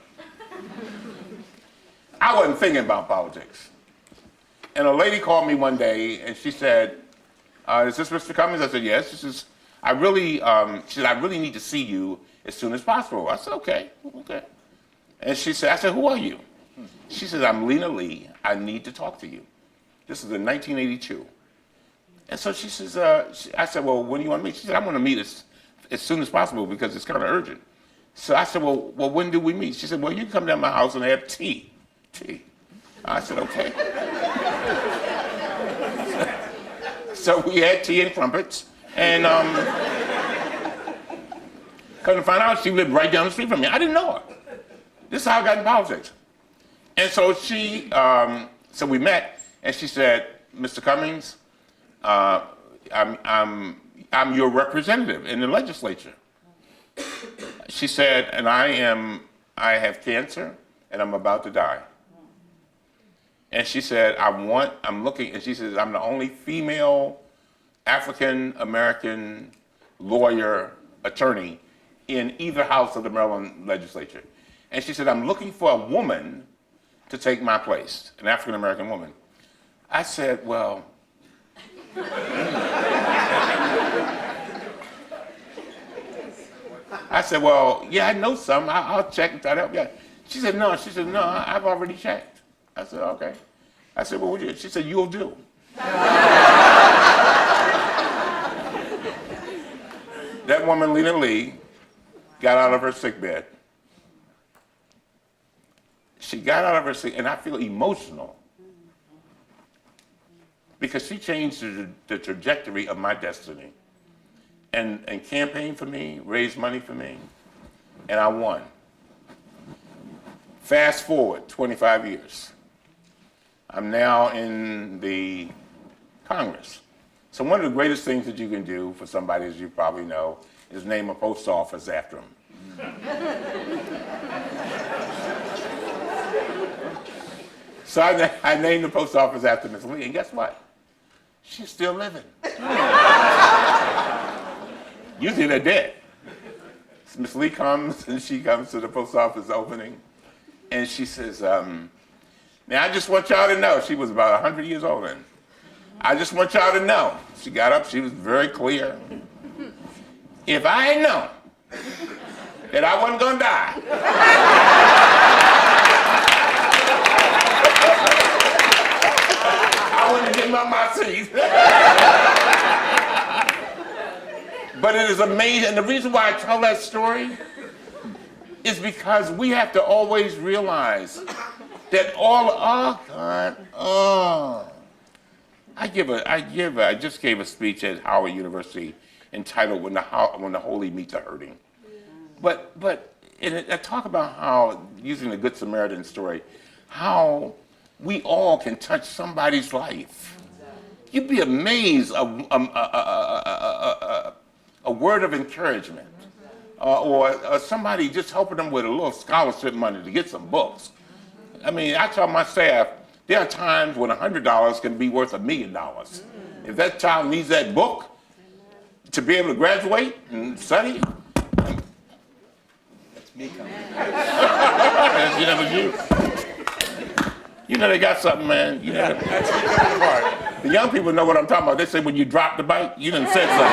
I wasn't thinking about politics. And a lady called me one day, and she said, is this Mr. Cummings? I said, yes. She says, I really need to see you as soon as possible. I said, okay. And she said, I said, who are you? She said, I'm Lena Lee. I need to talk to you. This is in 1982. And so she says, I said, well, when do you want to meet? She said, I want to meet as soon as possible because it's kind of urgent. So I said, well, when do we meet? She said, well, you can come down to my house and have tea. I said, okay. So we had tea and crumpets, and come to find out she lived right down the street from me. I didn't know her. This is how I got in politics. And so so we met, and she said, Mr. Cummings, I'm your representative in the legislature. She said, and I have cancer, and I'm about to die. And she said, I'm looking, and she says, I'm the only female African-American lawyer, attorney in either house of the Maryland legislature. And she said, I'm looking for a woman to take my place, an African-American woman. I said, well, yeah, I know some. I'll check and try to help you out. She said, no, I've already checked. I said, okay. I said, well, she said, you'll do. That woman, Lena Lee, got out of her sick bed. She got out of her sick, and I feel emotional because she changed the trajectory of my destiny and campaigned for me, raised money for me, and I won. Fast forward 25 years. I'm now in the Congress. So one of the greatest things that you can do for somebody, as you probably know, is name a post office after them. So I named the post office after Miss Lee, and guess what? She's still living. Usually they're dead. So Miss Lee comes, and she comes to the post office opening, and she says, now I just want y'all to know, she was about 100 years old then. I just want y'all to know, she got up, she was very clear. If I had known that I wasn't gonna die, I wouldn't have given up my seat. But it is amazing, and the reason why I tell that story is because we have to always realize that I just gave a speech at Howard University entitled "When the Holy Meet the Hurting," but I talk about how, using the Good Samaritan story, how we all can touch somebody's life. You'd be amazed a word of encouragement, or somebody just helping them with a little scholarship money to get some books. I mean, I tell my staff, there are times when $100 can be worth $1 million. If that child needs that book to be able to graduate and study, That's me coming. You know they got something, man. You know, That's me coming apart. the young people know what I'm talking about. They say when you drop the bike, you done said something.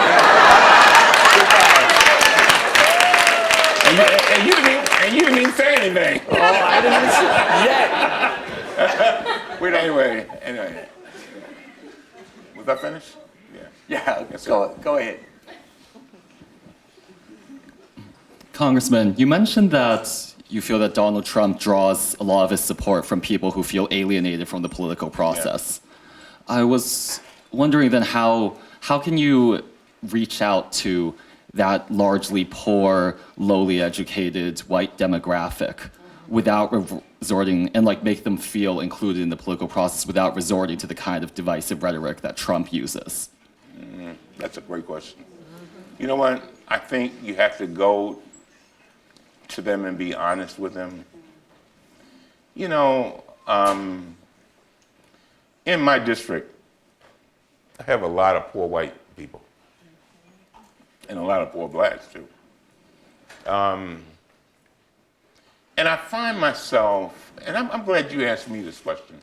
And you didn't even say anything. Oh, I didn't see it yet. Wait, anyway. Was I finished? Yeah. Yeah, go ahead. Congressman, you mentioned that you feel that Donald Trump draws a lot of his support from people who feel alienated from the political process. Yeah. I was wondering then how can you reach out to that largely poor, lowly educated white demographic without resorting and like make them feel included in the political process without resorting to the kind of divisive rhetoric that Trump uses? That's a great question. You know what? I think you have to go to them and be honest with them. You know, in my district, I have a lot of poor white people and a lot of poor blacks too. And I find myself, and I'm glad you asked me this question.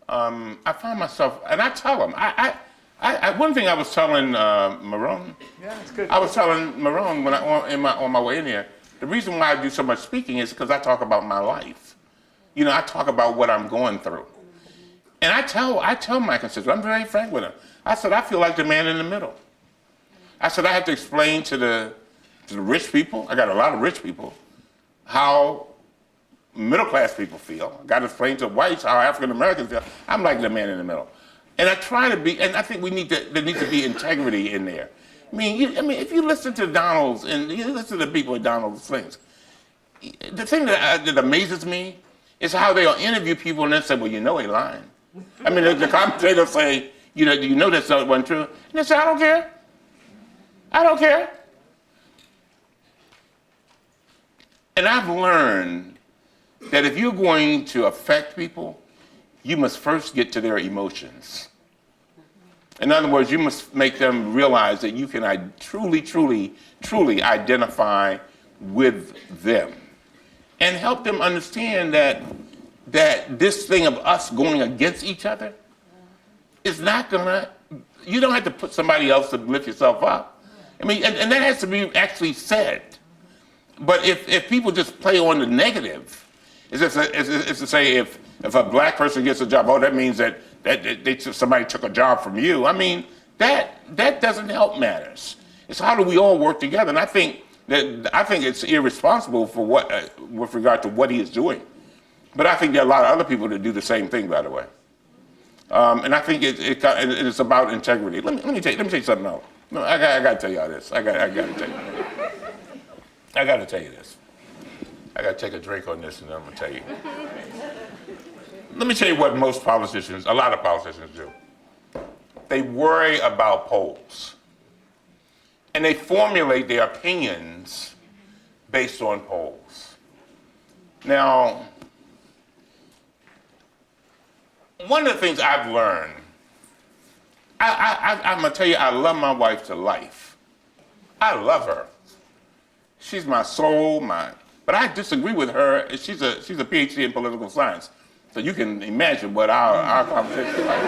I find myself, and I tell them, one thing I was telling Marone, Yeah, it's good. I was telling Marone when on my way in here, the reason why I do so much speaking is because I talk about my life. You know, I talk about what I'm going through. And I tell my constituents, I'm very frank with them. I said, I feel like the man in the middle. I said, I have to explain to the rich people, I got a lot of rich people, how middle class people feel. I got to explain to whites how African Americans feel. I'm like the man in the middle. And I try to be, and I think there needs to be integrity in there. I mean, if you listen to Donald's and you listen to the people at Donald's things, the thing that amazes me is how they'll interview people and then say, well, you know, they're lying. I mean, the commentators say, you know that's not wasn't true. And they say, I don't care. I don't care. And I've learned that if you're going to affect people, you must first get to their emotions. In other words, you must make them realize that you can truly identify with them and help them understand that this thing of us going against each other is not gonna, you don't have to put somebody else to lift yourself up. I mean, and that has to be actually said. But if people just play on the negative, it's to say if a black person gets a job, oh, that means that somebody took a job from you. I mean, that doesn't help matters. It's how do we all work together? And I think it's irresponsible for with regard to what he is doing. But I think there are a lot of other people that do the same thing, by the way. And I think it's about integrity. Let me tell you something else. No, I got to tell y'all this. I got to tell you. I got to tell you this. I got to take a drink on this, and then I'm going to tell you. Let me tell you what a lot of politicians do. They worry about polls. And they formulate their opinions based on polls. Now, one of the things I've learned, I'm going to tell you, I love my wife to life. I love her. She's my soul, but I disagree with her. She's a PhD in political science. So you can imagine what our conversation is like.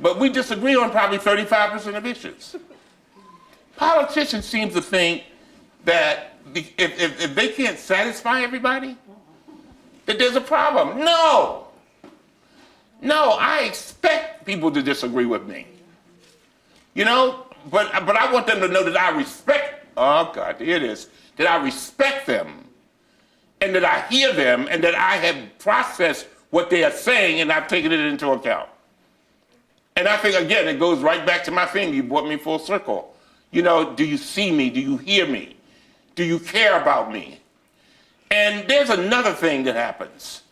But we disagree on probably 35% of issues. Politicians seem to think that if they can't satisfy everybody, that there's a problem. No, I expect people to disagree with me. You know, but I want them to know that I respect, oh God, here it is, that I respect them and that I hear them and that I have processed what they are saying and I've taken it into account. And I think, again, it goes right back to my thing. You brought me full circle. You know, do you see me? Do you hear me? Do you care about me? And there's another thing that happens.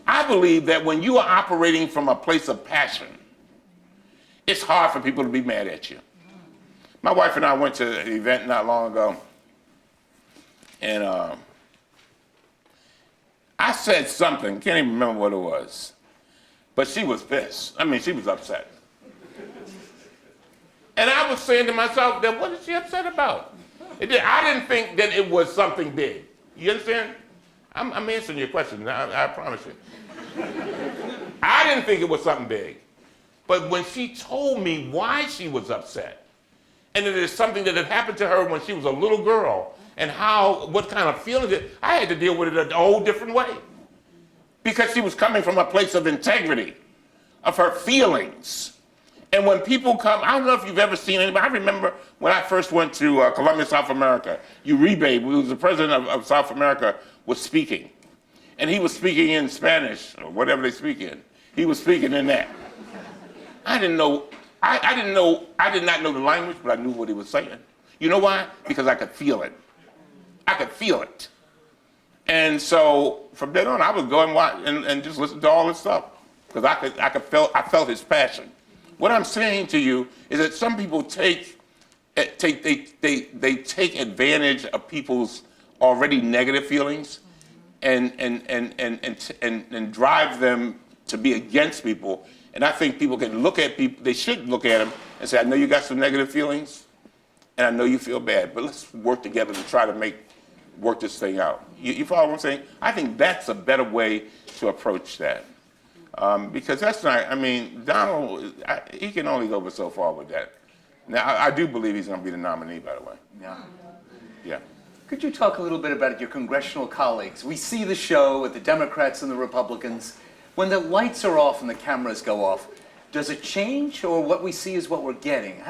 I believe that when you are operating from a place of passion, it's hard for people to be mad at you. My wife and I went to an event not long ago, and I said something, can't even remember what it was, but she was pissed. I mean, she was upset. And I was saying to myself, then what is she upset about? I didn't think that it was something big. You understand? I'm answering your question, I promise you. I didn't think it was something big. But when she told me why she was upset, and it is something that had happened to her when she was a little girl, and what kind of feelings I had to deal with it a whole different way. Because she was coming from a place of integrity, of her feelings. And when people come, I don't know if you've ever seen anybody, I remember when I first went to Colombia, South America, Uribe, who was the president of South America, was speaking. And he was speaking in Spanish, or whatever they speak in. He was speaking in that. I did not know the language, but I knew what he was saying. You know why? Because I could feel it. I could feel it. And so from then on, I would go and watch and just listen to all this stuff because I felt his passion. What I'm saying to you is that some people take advantage of people's already negative feelings and drive them to be against people. And I think people can look at people, they should look at them and say, I know you got some negative feelings and I know you feel bad, but let's work together to try to work this thing out. You follow what I'm saying? I think that's a better way to approach that. Because that's not, I mean, Donald, he can only go but so far with that. Now, I do believe he's going to be the nominee, by the way. Yeah. Yeah. Could you talk a little bit about your congressional colleagues? We see the show with the Democrats and the Republicans. When the lights are off and the cameras go off, does it change, or what we see is what we're getting?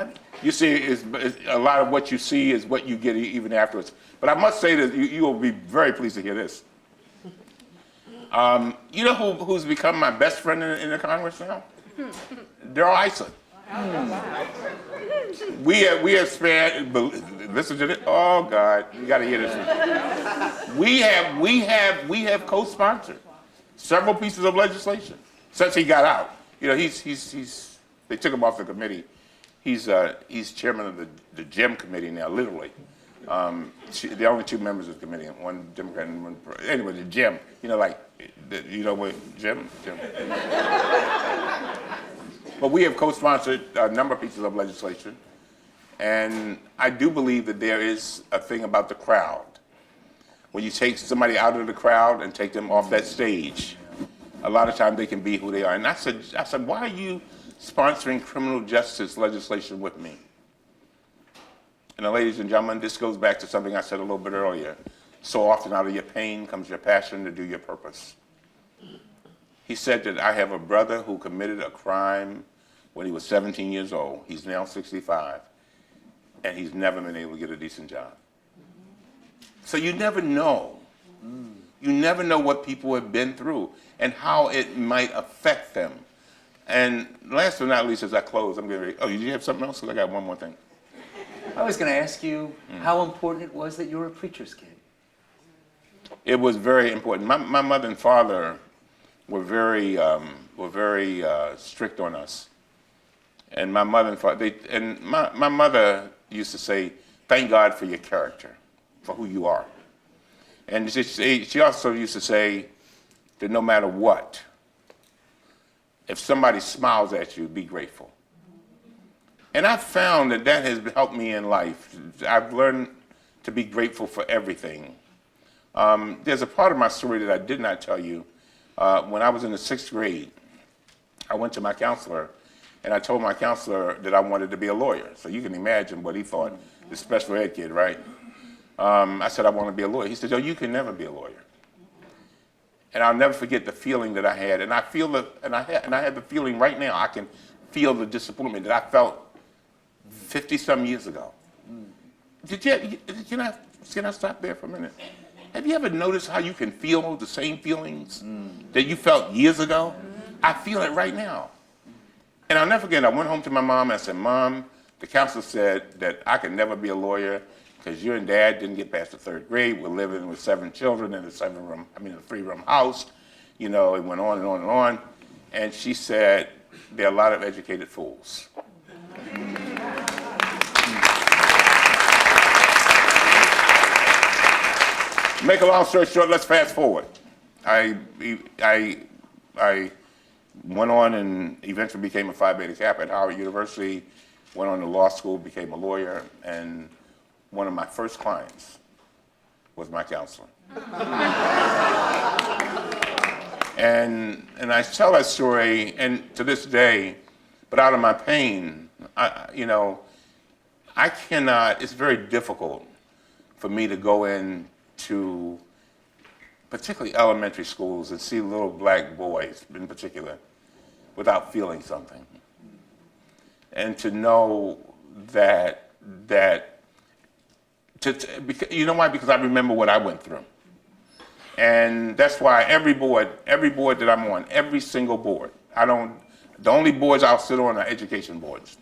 You see, is a lot of what you see is what you get even afterwards. But I must say that you will be very pleased to hear this. You know who's become my best friend in the Congress now? Daryl Ison. We have spent, listen to this. Oh God, you got to hear this one. We have co-sponsored several pieces of legislation since he got out. You know, they took him off the committee. He's chairman of the GEM committee now, literally. The only two members of the committee, one Democrat and one, anyway, the GEM. You know, like, you know what, GEM? But we have co-sponsored a number of pieces of legislation. And I do believe that there is a thing about the crowd. When you take somebody out of the crowd and take them off that stage, a lot of times they can be who they are. And I said, why are you sponsoring criminal justice legislation with me? And ladies and gentlemen, this goes back to something I said a little bit earlier. So often out of your pain comes your passion to do your purpose. He said that I have a brother who committed a crime when he was 17 years old. He's now 65, and he's never been able to get a decent job. So you never know. You never know what people have been through and how it might affect them. And last but not least, as I close, I'm getting ready. Oh, did you have something else? 'Cause I got one more thing. I was going to ask you how important it was that you were a preacher's kid. It was very important. My mother and father were very strict on us. And my mother and father, my mother used to say, "Thank God for your character, for who you are." And she also used to say that no matter what, if somebody smiles at you, be grateful. And I've found that has helped me in life. I've learned to be grateful for everything. There's a part of my story that I did not tell you. When I was in the 6th grade, I went to my counselor, and I told my counselor that I wanted to be a lawyer. So you can imagine what he thought, the special ed kid, right? I said, I want to be a lawyer. He said, "Oh, you can never be a lawyer." And I'll never forget the feeling that I had. And I feel that, and I have the feeling right now. I can feel the disappointment that I felt 50-some years ago. Can I stop there for a minute? Have you ever noticed how you can feel the same feelings that you felt years ago? I feel it right now. And I'll never forget, I went home to my mom and I said, "Mom, the counselor said that I could never be a lawyer because you and Dad didn't get past the 3rd grade. We're living with 7 children in a 3-room house." You know, it went on and on and on. And she said, "There are a lot of educated fools." Make a long story short, let's fast forward. I went on and eventually became a Phi Beta Kappa at Howard University, went on to law school, became a lawyer, and one of my first clients was my counselor. And I tell that story, and to this day, but out of my pain, I cannot, it's very difficult for me to go in to particularly elementary schools and see little black boys in particular without feeling something. And to know that you know why? Because I remember what I went through. And that's why every board that I'm on, every single board, the only boards I'll sit on are education boards.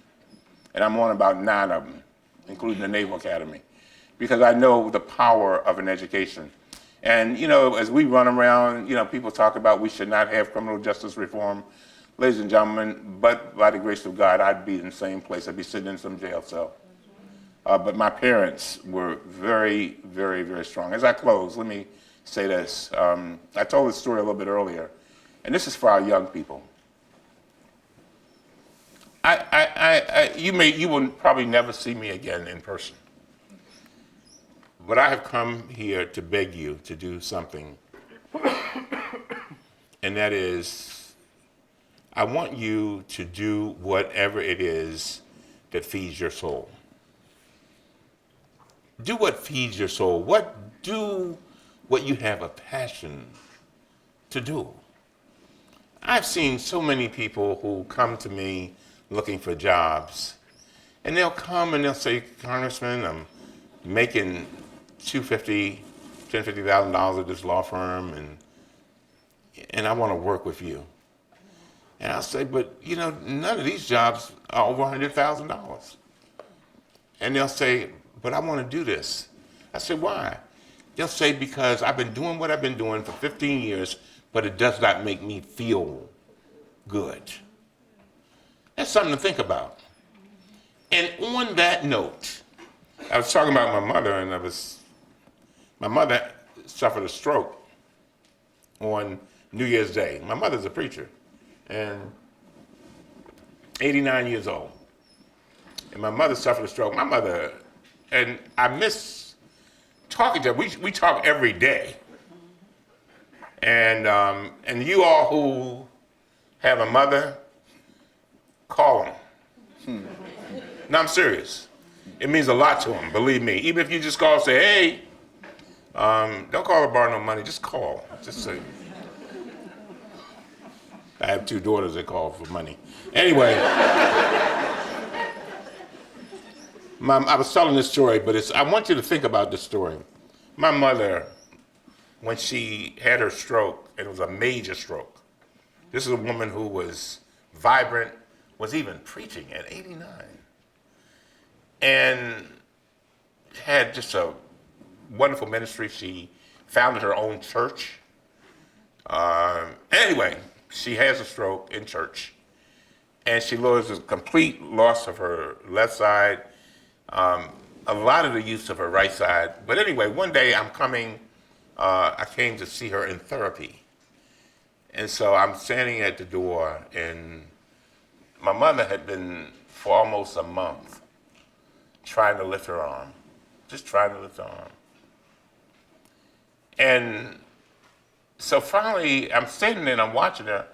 And I'm on about 9 of them, including the Naval Academy, because I know the power of an education. And, you know, as we run around, you know, people talk about we should not have criminal justice reform. Ladies and gentlemen, but by the grace of God, I'd be in the same place. I'd be sitting in some jail cell. But my parents were very, very, very strong. As I close, let me say this. I told this story a little bit earlier, and this is for our young people. You will probably never see me again in person. But I have come here to beg you to do something. And that is, I want you to do whatever it is that feeds your soul. Do what feeds your soul. Do what you have a passion to do. I've seen so many people who come to me looking for jobs, and they'll come and they'll say, Congressman, I'm making $150,000 at this law firm, and I want to work with you. And I'll say, but you know, none of these jobs are over $100,000. And they'll say, but I want to do this. I say, why? They'll say, because I've been doing what I've been doing for 15 years, but it does not make me feel good. That's something to think about. And on that note, I was talking about my mother, and my mother suffered a stroke on New Year's Day. My mother's a preacher, and 89 years old. And my mother suffered a stroke. My mother, and I miss talking to her. We talk every day. And you all who have a mother, call them. No, I'm serious. It means a lot to them, believe me. Even if you just call and say, hey, don't call or borrow no money, just call. Just say. I have 2 daughters that call for money. Anyway, I was telling this story, but I want you to think about this story. My mother, when she had her stroke, and it was a major stroke, this is a woman who was vibrant, was even preaching at 89, and had just a wonderful ministry. She founded her own church. Anyway, she has a stroke in church, and she loses a complete loss of her left side, a lot of the use of her right side. But anyway, one day I came to see her in therapy. And so I'm standing at the door, and my mother had been for almost a month trying to lift her arm, just trying to lift her arm. And so finally, I'm standing there and I'm watching her,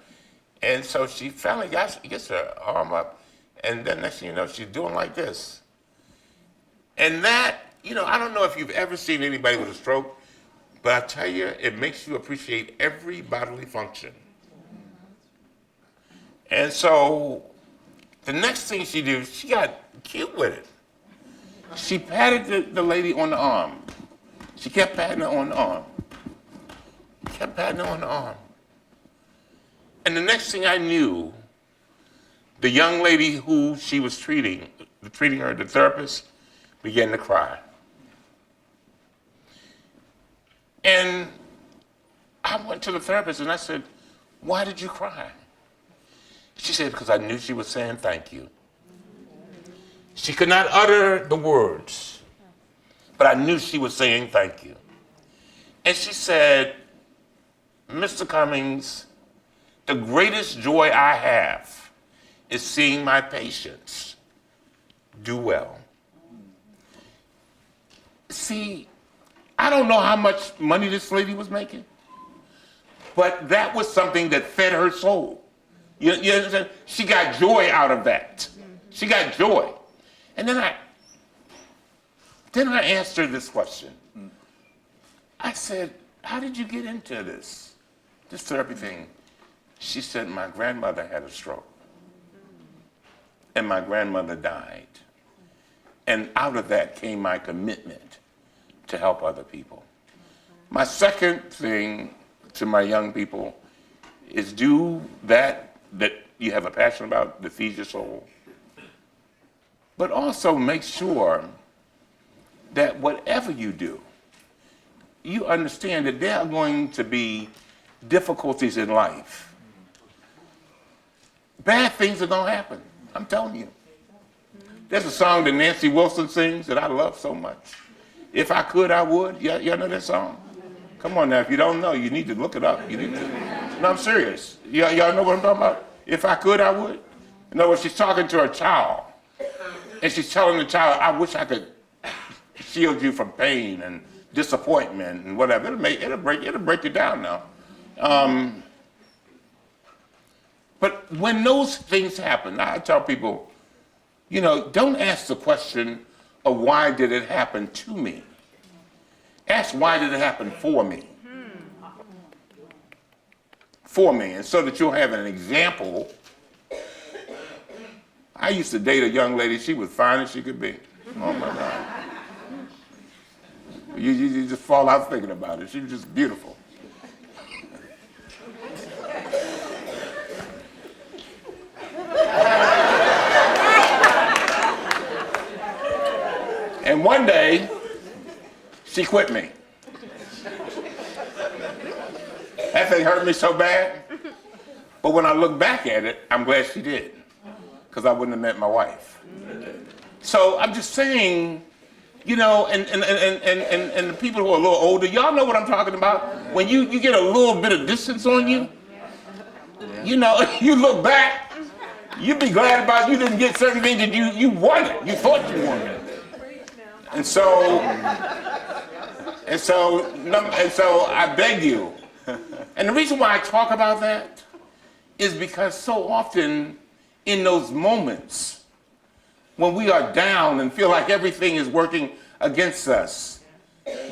and so she finally gets her arm up, and then next thing you know, she's doing like this. And that, you know, I don't know if you've ever seen anybody with a stroke, but I tell you, it makes you appreciate every bodily function. And so the next thing she did, she got cute with it. She patted the lady on the arm. She kept patting her on the arm. Kept patting her on the arm. And the next thing I knew, the young lady who she was treating her, the therapist, began to cry. And I went to the therapist and I said, why did you cry? She said, because I knew she was saying thank you. She could not utter the words, but I knew she was saying thank you. And she said, Mr. Cummings, the greatest joy I have is seeing my patients do well. See, I don't know how much money this lady was making, but that was something that fed her soul. You understand? She got joy out of that. She got joy. And then I asked her this question. I said, how did you get into this therapy thing? She said, my grandmother had a stroke, and my grandmother died. And out of that came my commitment to help other people. My second thing to my young people is do that you have a passion about that feeds your soul. But also make sure that whatever you do, you understand that there are going to be difficulties in life. Bad things are going to happen. I'm telling you. There's a song that Nancy Wilson sings that I love so much. If I could, I would. Y'all know that song? Come on now, if you don't know, you need to look it up. You need to. No, I'm serious. Y'all know what I'm talking about? If I could, I would. In other words, she's talking to her child. And she's telling the child, I wish I could shield you from pain and disappointment and whatever. It'll break you down now. But when those things happen, I tell people, you know, don't ask the question of why did it happen to me? Ask why did it happen for me? For me, and so that you'll have an example. I used to date a young lady, she was fine as she could be. Oh my God. You just fall out thinking about it. She was just beautiful. And one day, she quit me. That thing hurt me so bad. But when I look back at it, I'm glad she did, because I wouldn't have met my wife. So I'm just saying, you know, and the people who are a little older, y'all know what I'm talking about? When you get a little bit of distance on you, you know, you look back, you be glad about you didn't get certain things that you wanted, you thought you wanted. And so I beg you. And the reason why I talk about that is because so often in those moments when we are down and feel like everything is working against us,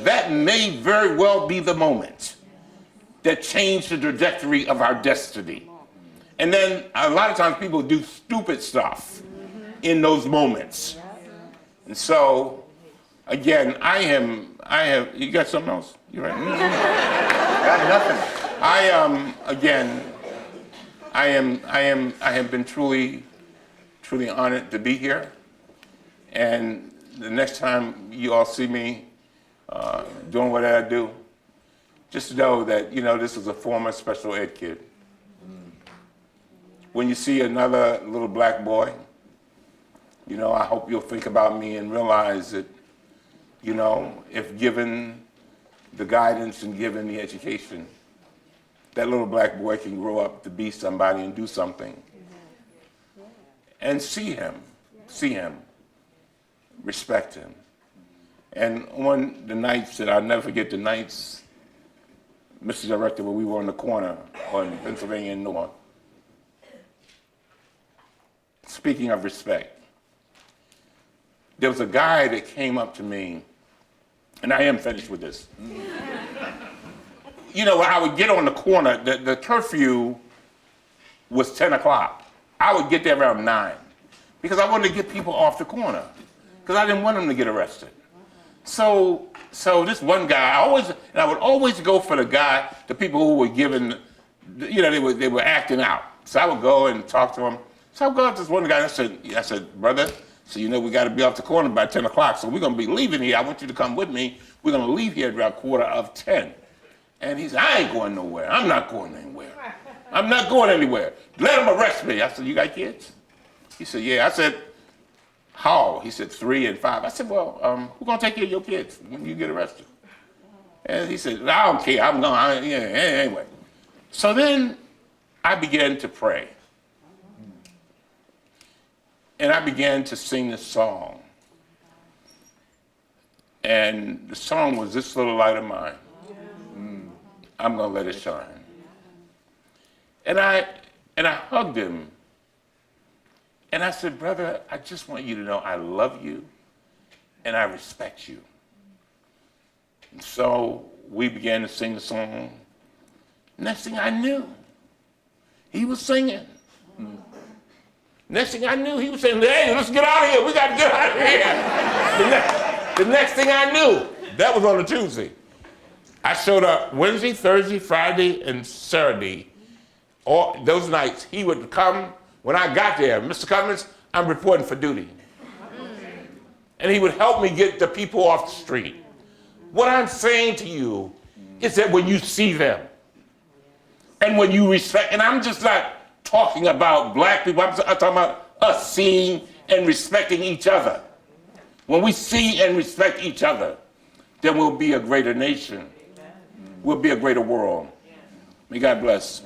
that may very well be the moment that changed the trajectory of our destiny. And then a lot of times people do stupid stuff in those moments. And so, again, I have, you got something else? You right? Got nothing. I have been truly honored to be here. And the next time you all see me doing what I do, just know that, you know, this is a former special ed kid. When you see another little black boy, you know, I hope you'll think about me and realize that, you know, if given the guidance and given the education, that little black boy can grow up to be somebody and do something. And see him, respect him. And on the nights that I'll never forget, the nights, Mr. Director, when we were on the corner on Pennsylvania and North. Speaking of respect, there was a guy that came up to me, and I am finished with this. You know, when I would get on the corner, the curfew was 10 o'clock. I would get there around 9 because I wanted to get people off the corner because I didn't want them to get arrested. So this one guy, I would always go for the people who were giving, you know, they were acting out. So I would go and talk to them. So I would go up to this one guy and I said, brother, so you know we got to be off the corner by 10 o'clock. So we're going to be leaving here. I want you to come with me. We're going to leave here at around 9:45. And he said, I ain't going nowhere. I'm not going anywhere. I'm not going anywhere. Let them arrest me. I said, you got kids? He said, yeah. I said, how? He said, 3 and 5. I said, well, who's going to take care of your kids when you get arrested? And he said, I don't care. I'm going, anyway. So then I began to pray. And I began to sing this song. And the song was This Little Light of Mine. I'm gonna let it shine. And I hugged him. And I said, brother, I just want you to know I love you and I respect you. And so we began to sing the song. Next thing I knew, he was singing. Next thing I knew, he was saying, hey, let's get out of here. We got to get out of here. The next thing I knew, that was on a Tuesday. I showed up Wednesday, Thursday, Friday, and Saturday. All those nights, he would come. When I got there, Mr. Cummings, I'm reporting for duty. And he would help me get the people off the street. What I'm saying to you is that when you see them and when you respect, and I'm just not talking about black people, I'm talking about us seeing and respecting each other. When we see and respect each other, then we'll be a greater nation. We'll be a greater world. May God bless.